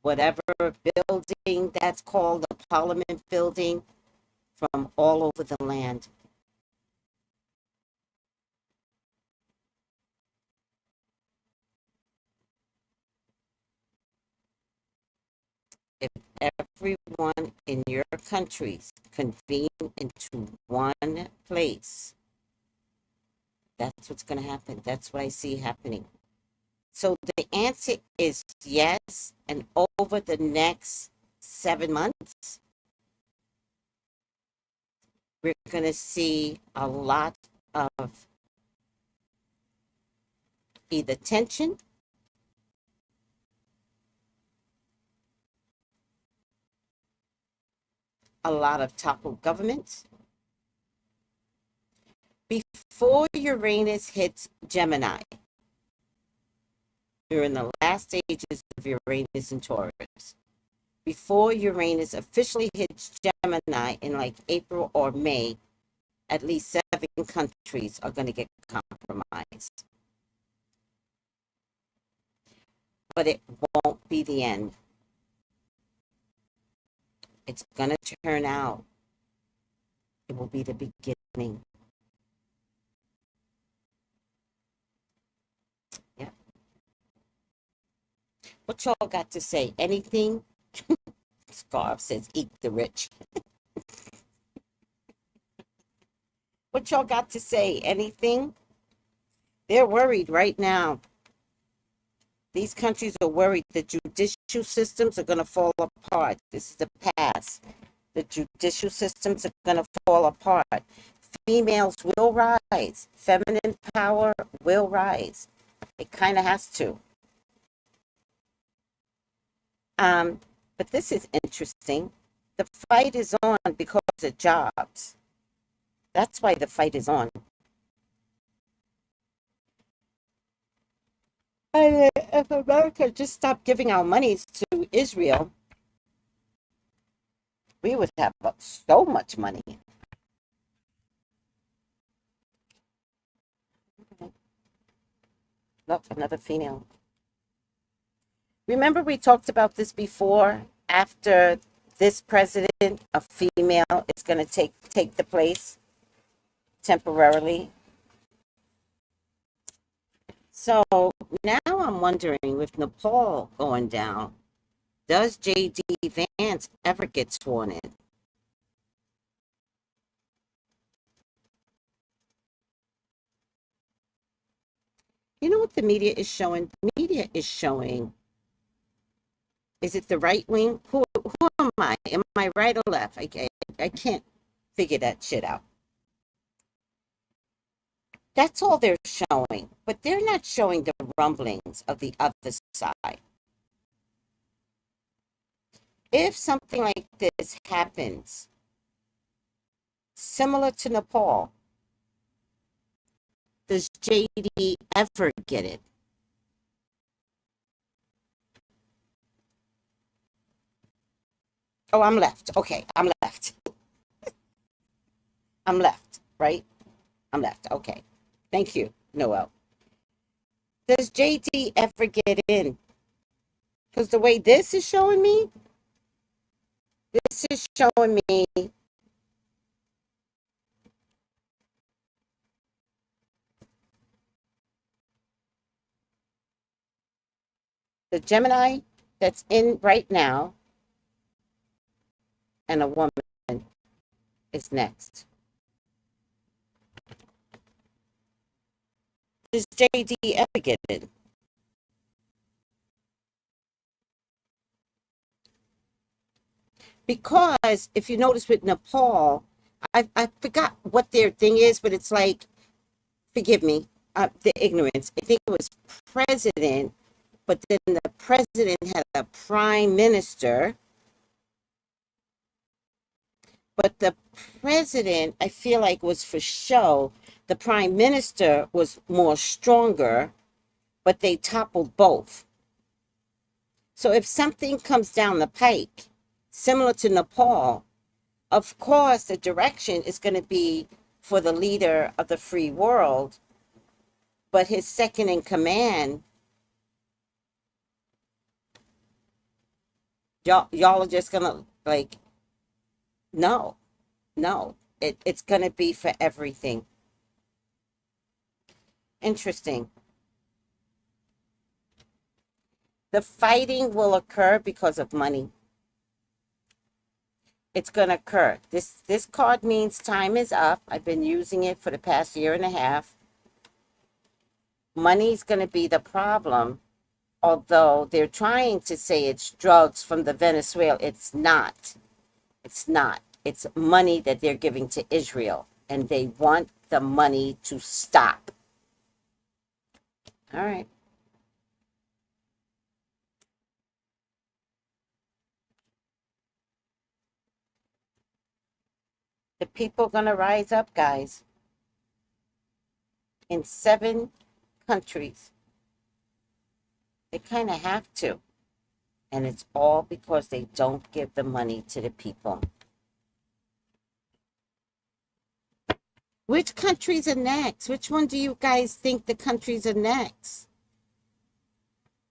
whatever building that's called, the Parliament building, from all over the land. If everyone in your countries convene into one place, that's what's going to happen. That's what I see happening. So the answer is yes, and over the next 7 months, we're going to see a lot of either tension, a lot of toppled governments. Before Uranus hits Gemini, we're in the last stages of Uranus and Taurus. Before Uranus officially hits Gemini in like April or May, at least 7 countries are going to get compromised. But it won't be the end. It's going to turn out. It will be the beginning. Yeah. What y'all got to say? Anything? Scarf says, eat the rich. What y'all got to say? Anything? They're worried right now. These countries are worried the judicial systems are going to fall apart. This is the past. The judicial systems are going to fall apart. Females will rise. Feminine power will rise. It kind of has to. But this is interesting. The fight is on because of jobs. That's why the fight is on. And if America just stopped giving our monies to Israel, we would have so much money. Look, another female. Remember we talked about this before? After this president, a female is going to take the place temporarily. So now I'm wondering, with Nepal going down, does J.D. Vance ever get sworn in? You know what the media is showing? The media is showing, is it the right wing? Who am I? Am I right or left? I can't figure that shit out. That's all they're showing, but they're not showing the rumblings of the other side. If something like this happens, similar to Nepal, does JD ever get it? Oh, I'm left. Okay, I'm left. I'm left, right? I'm left. Okay. Thank you, Noel. Does JD ever get in? Because the way this is showing me, this is showing me the Gemini that's in right now and a woman is next. Does JD ever get in? Because if you notice with Nepal, I forgot what their thing is, but it's like, forgive me, the ignorance. I think it was president, but then the president had a prime minister. But the president, I feel like, was for show. The prime minister was more stronger, but they toppled both. So if something comes down the pike, similar to Nepal, of course, the direction is going to be for the leader of the free world, but his second in command, y'all are just going to, like, no, it's going to be for everything. Interesting. The fighting will occur because of money. It's going to occur. This card means time is up. I've been using it for the past year and a half. Money's going to be the problem, although they're trying to say it's drugs from the Venezuela. It's not. It's not. It's money that they're giving to Israel, and they want the money to stop. All right. The people are going to rise up, guys, in 7 countries. They kind of have to. And it's all because they don't give the money to the people. Which countries are next? Which one do you guys think the countries are next?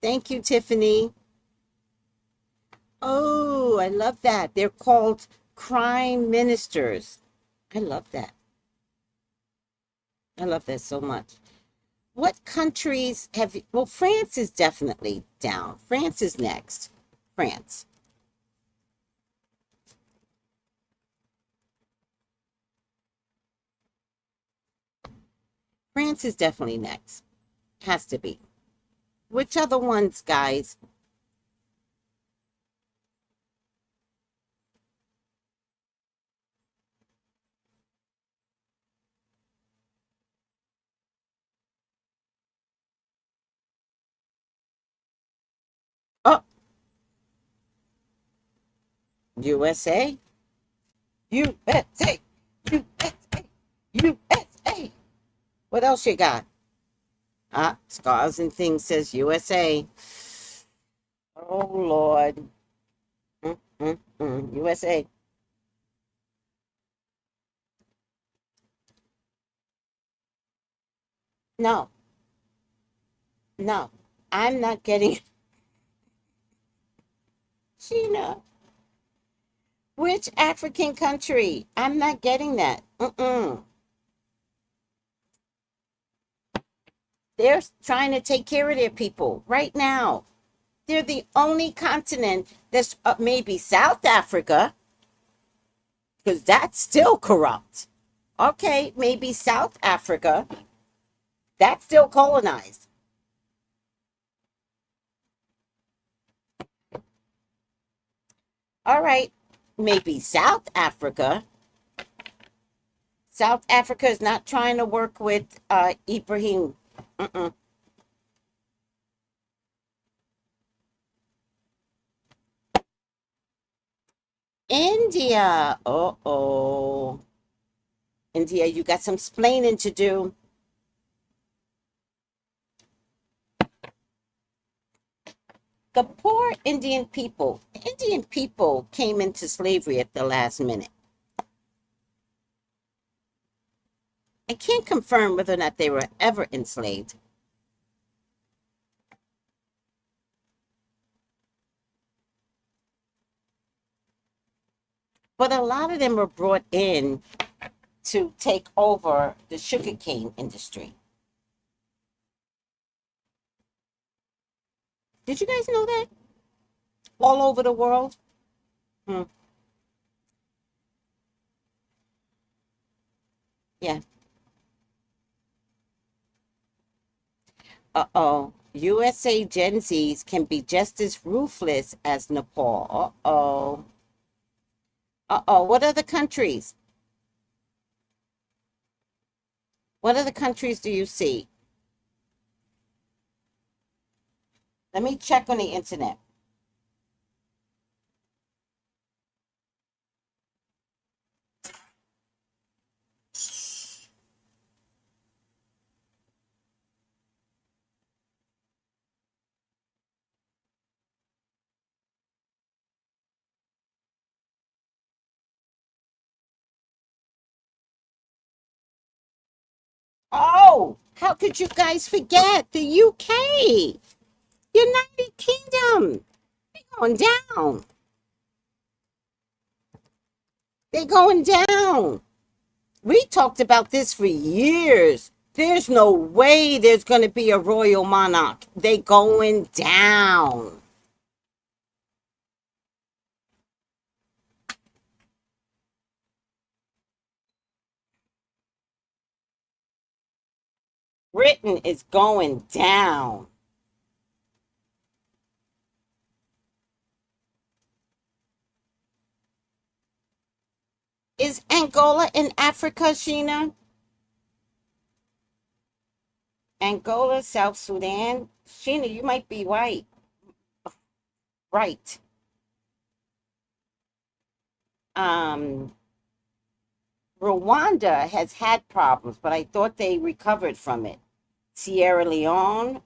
Thank you, Tiffany. Oh, I love that. They're called crime ministers. I love that. I love that so much. What countries have you, well, France is definitely down. France is next. France. France is definitely next. Has to be. Which other ones, guys? Oh, USA. USA. USA. USA. What else you got? Scars and Things says USA. Oh, Lord. USA. No. No, I'm not getting Sheena. Which African country? I'm not getting that. Mm-mm. They're trying to take care of their people right now. They're the only continent that's maybe South Africa, because that's still corrupt. Okay, maybe South Africa, that's still colonized. All right, maybe South Africa. South Africa is not trying to work with Ibrahim. Mm-mm. India. Uh-oh. India, you got some splaining to do. The poor Indian people came into slavery at the last minute. I can't confirm whether or not they were ever enslaved. But a lot of them were brought in to take over the sugarcane industry. Did you guys know that? All over the world? Hmm. Yeah. Uh-oh. USA Gen Zs can be just as ruthless as Nepal. Uh-oh. Uh-oh. What other countries? What other countries do you see? Let me check on the internet. Oh, how could you guys forget the UK? United Kingdom. They're going down. They're going down. We talked about this for years. There's no way there's going to be a royal monarch. They going down. Britain is going down. Is Angola in Africa, Sheena? Angola, South Sudan? Sheena, you might be right. Right. Um, Rwanda has had problems, but I thought they recovered from it. Sierra Leone?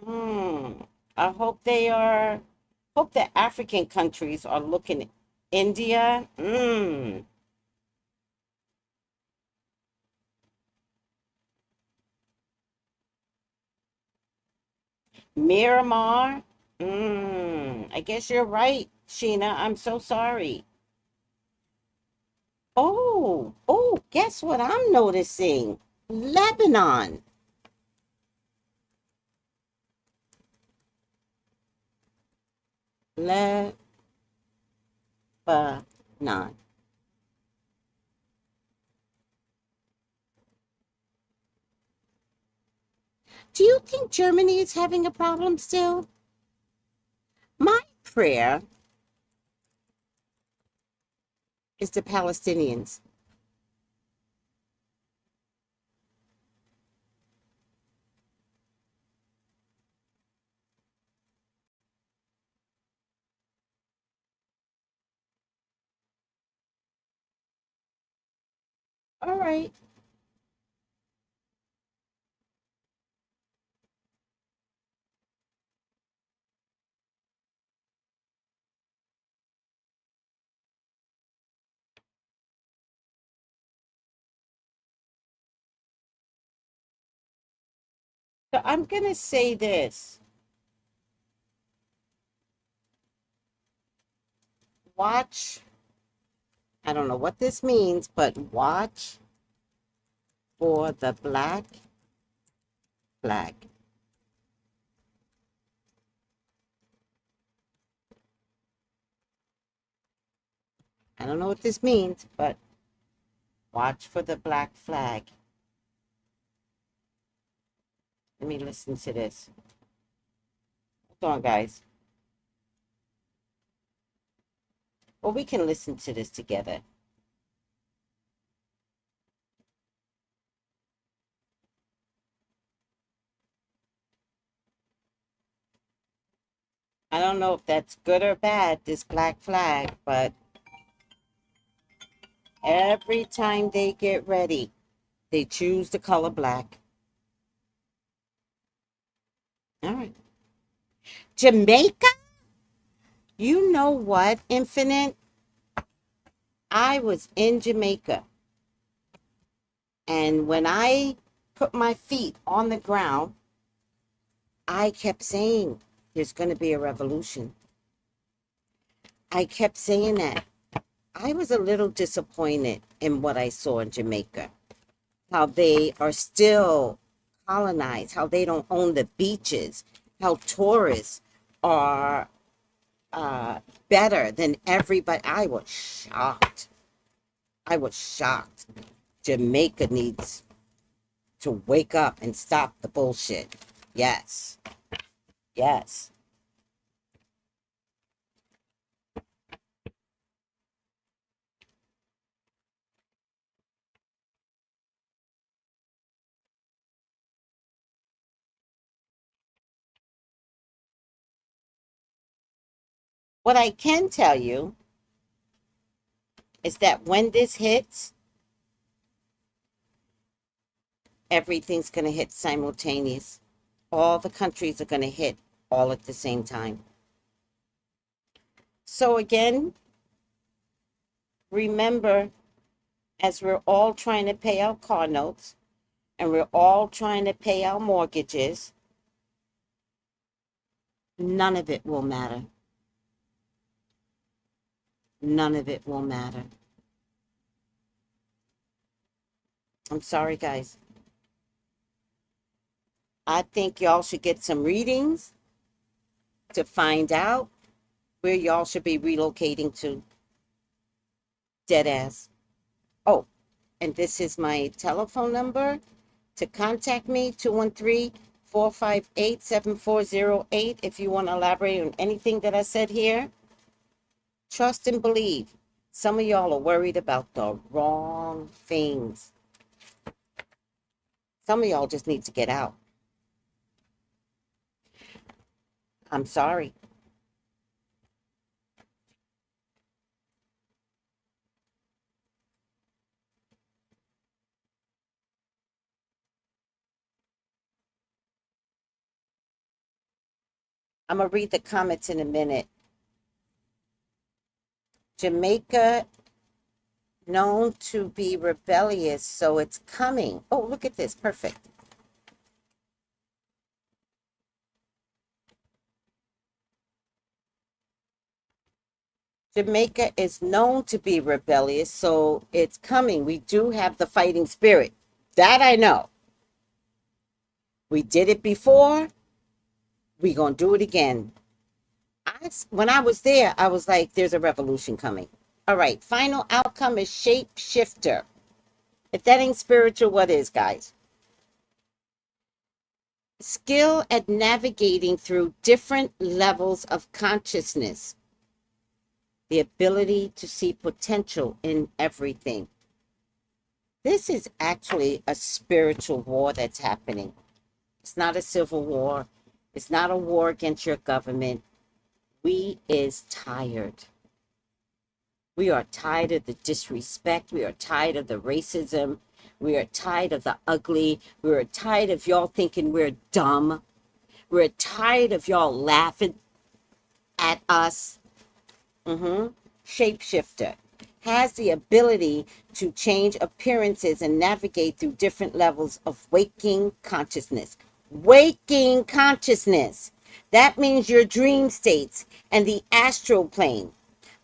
Hmm. I hope they are. Hope the African countries are looking. India? Myanmar? I guess you're right, Sheena. I'm so sorry. Guess what I'm noticing? Lebanon. Lebanon. Do you think Germany is having a problem still? My prayer is the Palestinians. All right. So I'm going to say this. Watch. I don't know what this means, but watch for the black flag. I don't know what this means, but watch for the black flag. Let me listen to this. Hold on, guys. Well, we can listen to this together. I don't know if that's good or bad, this black flag, but every time they get ready, they choose the color black. All right. Jamaica? You know what, Infinite? I was in Jamaica. And when I put my feet on the ground, I kept saying, there's going to be a revolution. I kept saying that. I was a little disappointed in what I saw in Jamaica. How they are still colonized, how they don't own the beaches, how tourists are better than everybody. I was shocked. I was shocked. Jamaica needs to wake up and stop the bullshit. Yes. Yes. What I can tell you is that when this hits, everything's going to hit simultaneous. All the countries are going to hit all at the same time. So again, remember, as we're all trying to pay our car notes and we're all trying to pay our mortgages, none of it will matter. None of it will matter. I'm sorry, guys. I think y'all should get some readings to find out where y'all should be relocating to. Dead ass. Oh, and this is my telephone number to contact me, 213-458-7408. If you want to elaborate on anything that I said here, trust and believe. Some of y'all are worried about the wrong things. Some of y'all just need to get out. I'm sorry. I'm going to read the comments in a minute. Jamaica, known to be rebellious, so it's coming. Oh, look at this. Perfect. Jamaica is known to be rebellious, so it's coming. We do have the fighting spirit. That I know. We did it before. We're going to do it again. When I was there, I was like, there's a revolution coming. All right. Final outcome is shapeshifter. If that ain't spiritual, what is, guys? Skill at navigating through different levels of consciousness. The ability to see potential in everything. This is actually a spiritual war that's happening. It's not a civil war. It's not a war against your government. We is tired. We are tired of the disrespect. We are tired of the racism. We are tired of the ugly. We are tired of y'all thinking we're dumb. We're tired of y'all laughing at us. Shapeshifter has the ability to change appearances and navigate through different levels of waking consciousness. Waking consciousness. That means your dream states and the astral plane.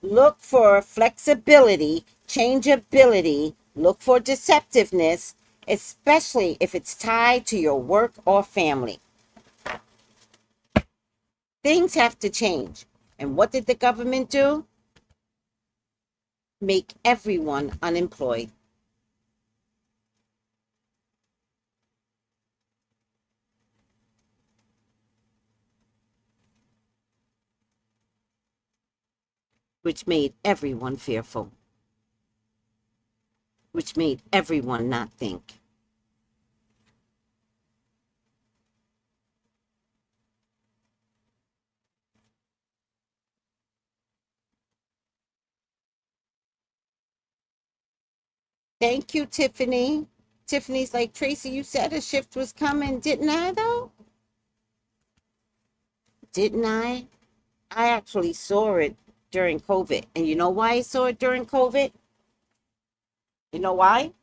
Look for flexibility, changeability, look for deceptiveness, especially if it's tied to your work or family. Things have to change. And what did the government do? Make everyone unemployed. Which made everyone fearful. Which made everyone not think. Thank you, Tiffany. Tiffany's like, Tracy, you said a shift was coming, didn't I, though? Didn't I? I actually saw it during COVID. And you know why I saw it during COVID? You know why?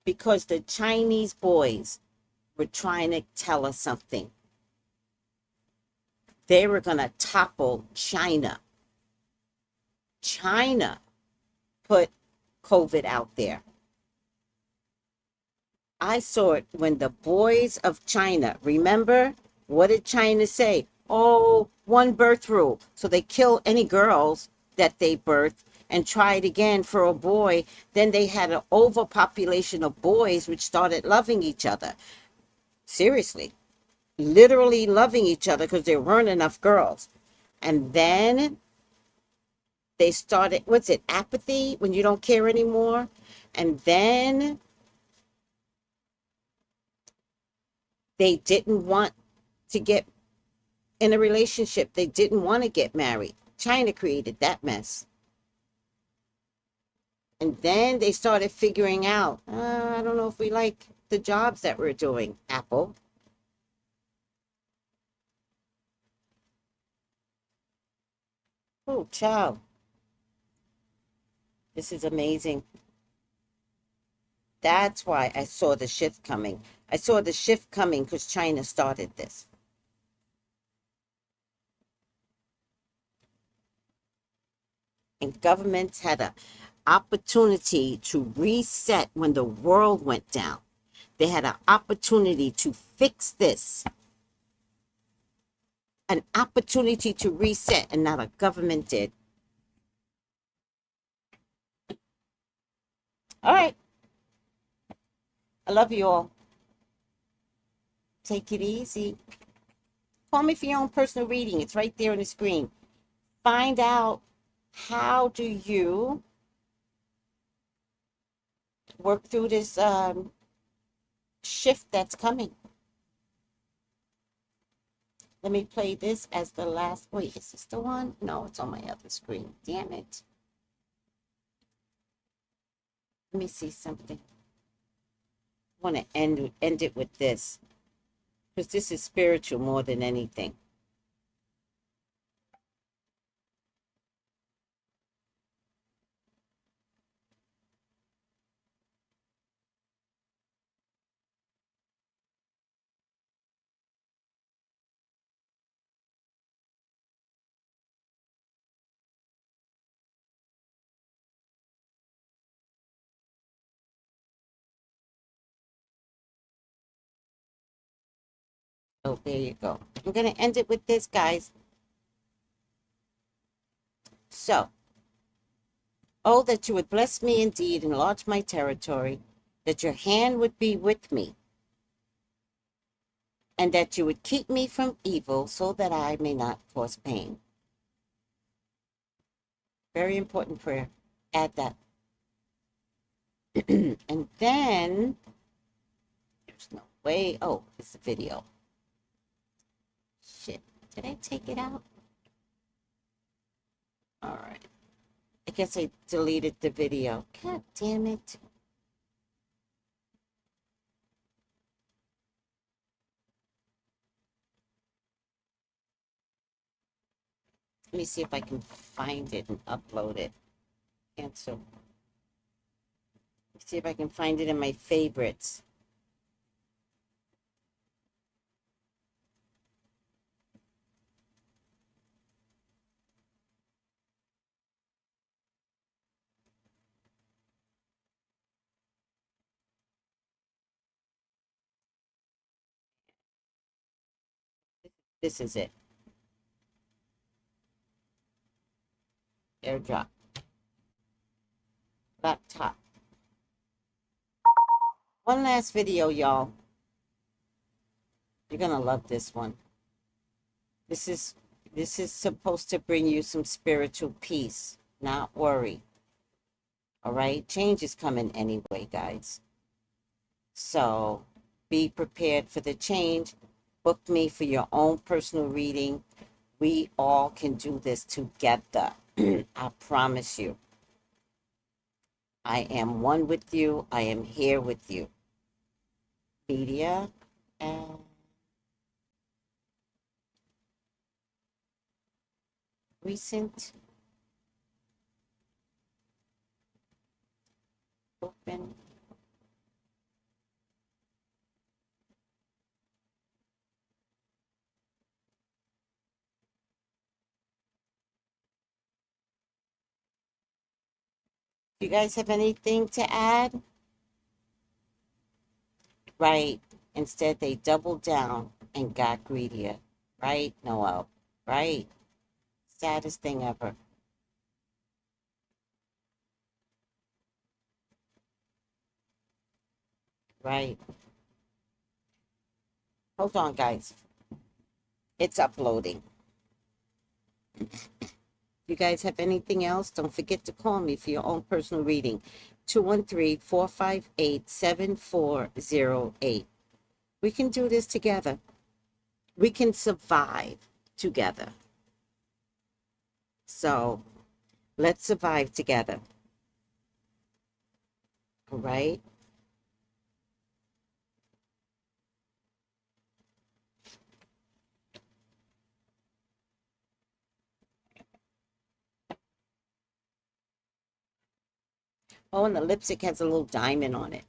Because the Chinese boys were trying to tell us something. They were going to topple China. China put COVID out there. I saw it when the boys of China, remember, what did China say? Oh, one birth rule. So they kill any girls that they birth and tried again for a boy. Then they had an overpopulation of boys which started loving each other. Seriously, literally loving each other because there weren't enough girls. And then they started, what's it, apathy, when you don't care anymore? And then they didn't want to get in a relationship. They didn't want to get married. China created that mess. And then they started figuring out, I don't know if we like the jobs that we're doing, Apple. Oh, child. This is amazing. That's why I saw the shift coming. I saw the shift coming because China started this. And governments had an opportunity to reset when the world went down. They had an opportunity to fix this. An opportunity to reset, and not a government did. All right. I love you all. Take it easy. Call me for your own personal reading. It's right there on the screen. Find out, how do you work through this shift that's coming? Let me play this as the last. Wait, is this the one? No, it's on my other screen. Damn it. Let me see something. I want to end it with this, because this is spiritual more than anything. Oh, there you go. I'm going to end it with this, guys. So, oh, that you would bless me indeed, enlarge my territory, that your hand would be with me, and that you would keep me from evil so that I may not cause pain. Very important prayer. Add that. And then, there's no way. Oh, it's a video. Shit. Did I take it out? All right. I guess I deleted the video. God damn it. Let me see if I can find it and upload it. Cancel. Let's see if I can find it in my favorites. This is it. Airdrop. Laptop. One last video, y'all. You're gonna love this one. This is supposed to bring you some spiritual peace, not worry. All right? Change is coming anyway, guys. So be prepared for the change. Book me for your own personal reading. We all can do this together. I promise you. I am one with you. I am here with you. Media and recent open you guys have anything to add? Right. Instead, they doubled down and got greedier. Right, Noel? Right. Saddest thing ever. Right. Hold on, guys. It's uploading. You guys have anything else? Don't forget to call me for your own personal reading. 213-458-7408. We can do this together. We can survive together. So let's survive together. All right? Oh, and the lipstick has a little diamond on it.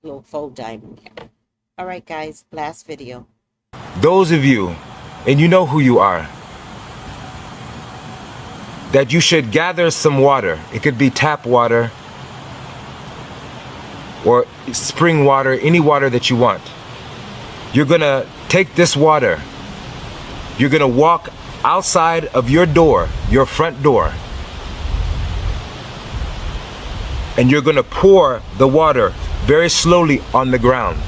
A little faux diamond here. All right, guys, last video. Those of you, and you know who you are, that you should gather some water. It could be tap water or spring water, any water that you want. You're gonna take this water. You're gonna walk outside of your door, your front door, and you're gonna pour the water very slowly on the ground.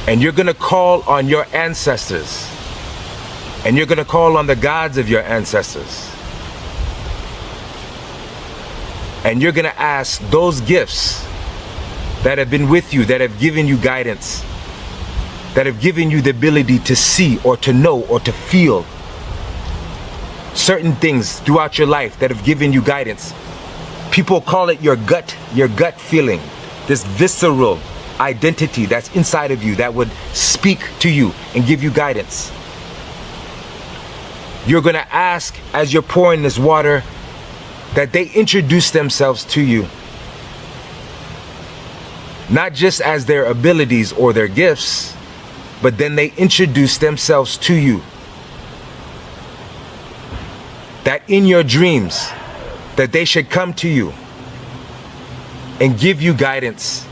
And you're gonna call on your ancestors. And you're gonna call on the gods of your ancestors. And you're gonna ask those gifts that have been with you, that have given you guidance, that have given you the ability to see or to know or to feel certain things throughout your life that have given you guidance. People call it your gut feeling, this visceral identity that's inside of you that would speak to you and give you guidance. You're gonna ask, as you're pouring this water, that they introduce themselves to you. Not just as their abilities or their gifts, but then they introduce themselves to you. That in your dreams, that they should come to you and give you guidance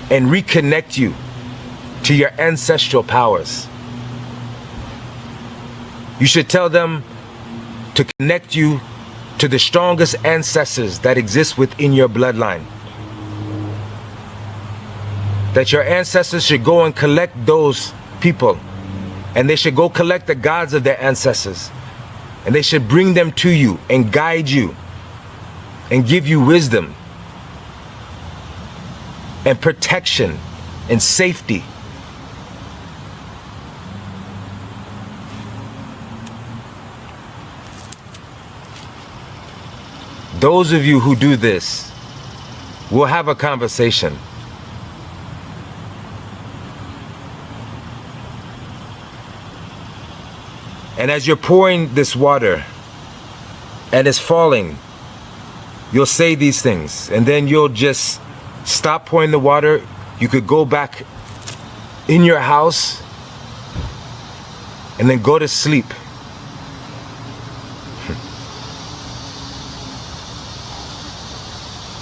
and reconnect you to your ancestral powers. You should tell them to connect you to the strongest ancestors that exist within your bloodline. That your ancestors should go and collect those people, and they should go collect the gods of their ancestors, and they should bring them to you and guide you and give you wisdom and protection and safety. Those of you who do this, we'll have a conversation. And as you're pouring this water and it's falling, you'll say these things, and then you'll just stop pouring the water. You could go back in your house and then go to sleep.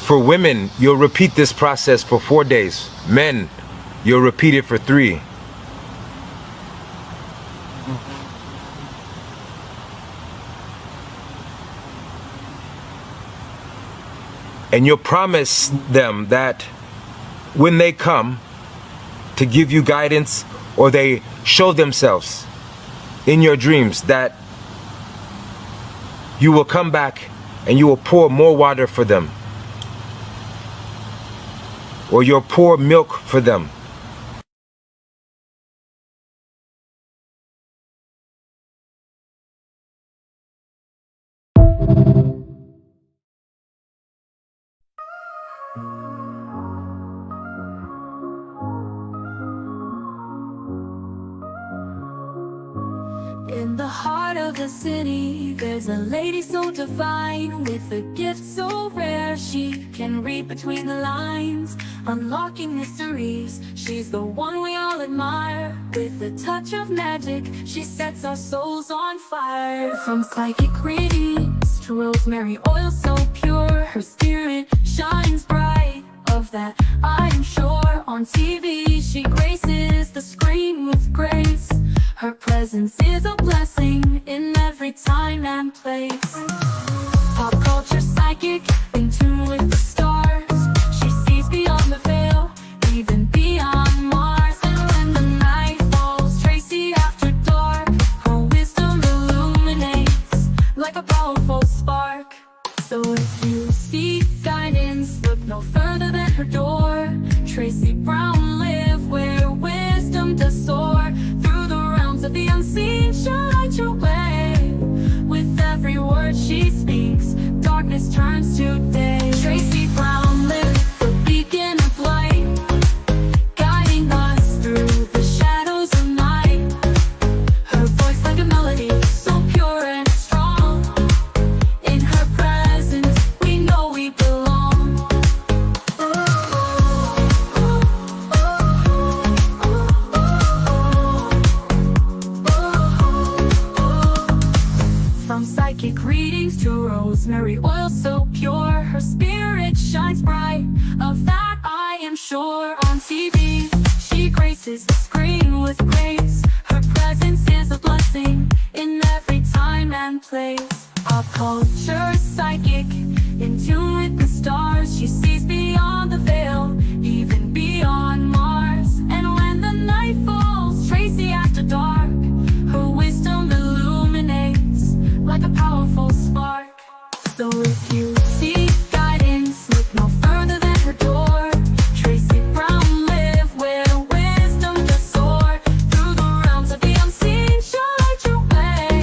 For women, you'll repeat this process for 4 days. Men, you'll repeat it for 3. And you'll promise them that when they come to give you guidance or they show themselves in your dreams, that you will come back and you will pour more water for them, or you'll pour milk for them. In the heart of the city, there's a lady so divine, with a gift so rare. She can read between the lines, unlocking mysteries. She's the one we all admire. With a touch of magic, she sets our souls on fire. From psychic readings to rosemary oil so pure, her spirit shines bright. Of that I am sure. On TV she graces the screen with grace. Her presence is a blessing in every time and place. Pop culture psychic, in tune with the stars. She sees beyond the veil, even beyond Mars. And when the night falls, Tracy after dark, her wisdom illuminates like a powerful spark. So if you seek guidance, look no further than her door. Tracy Brown live where wisdom does soar. Through the realms of the unseen, she'll light your way. With every word she speaks, darkness turns to day. Tracy Brown live, the beacon of light, guiding us through the shadows of night. Her voice like a melody, so pure and strong. In her presence, we know we belong. From psychic readings to rosemary oil so pure, her spirit shines bright. Of that I am sure. On TV, she graces the screen with grace. Her presence is a blessing in every time and place. Pop culture psychic, in tune with the stars. She sees beyond the veil, even beyond Mars. And when the night falls, Tracy after dark, her wisdom illuminates like a powerful spark. So if you seek guidance, look no further than her door. Tracy Brown live where wisdom does soar. Through the realms of the unseen, she'll light your way.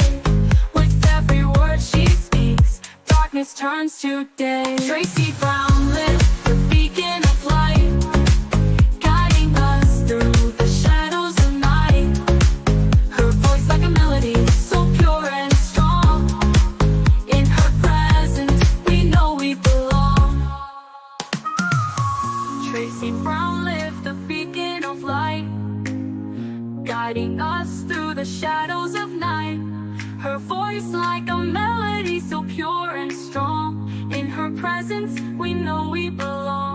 With every word she speaks, darkness turns to day. Tracy Brown live, the beacon of light, guiding us through the shadows of night. Her voice like a melody, so pure and strong. In her presence, we know we belong. Tracy Brown live, the beacon of light, guiding us through the shadows of night. Her voice like a melody, so pure and strong. In her presence, we know we belong.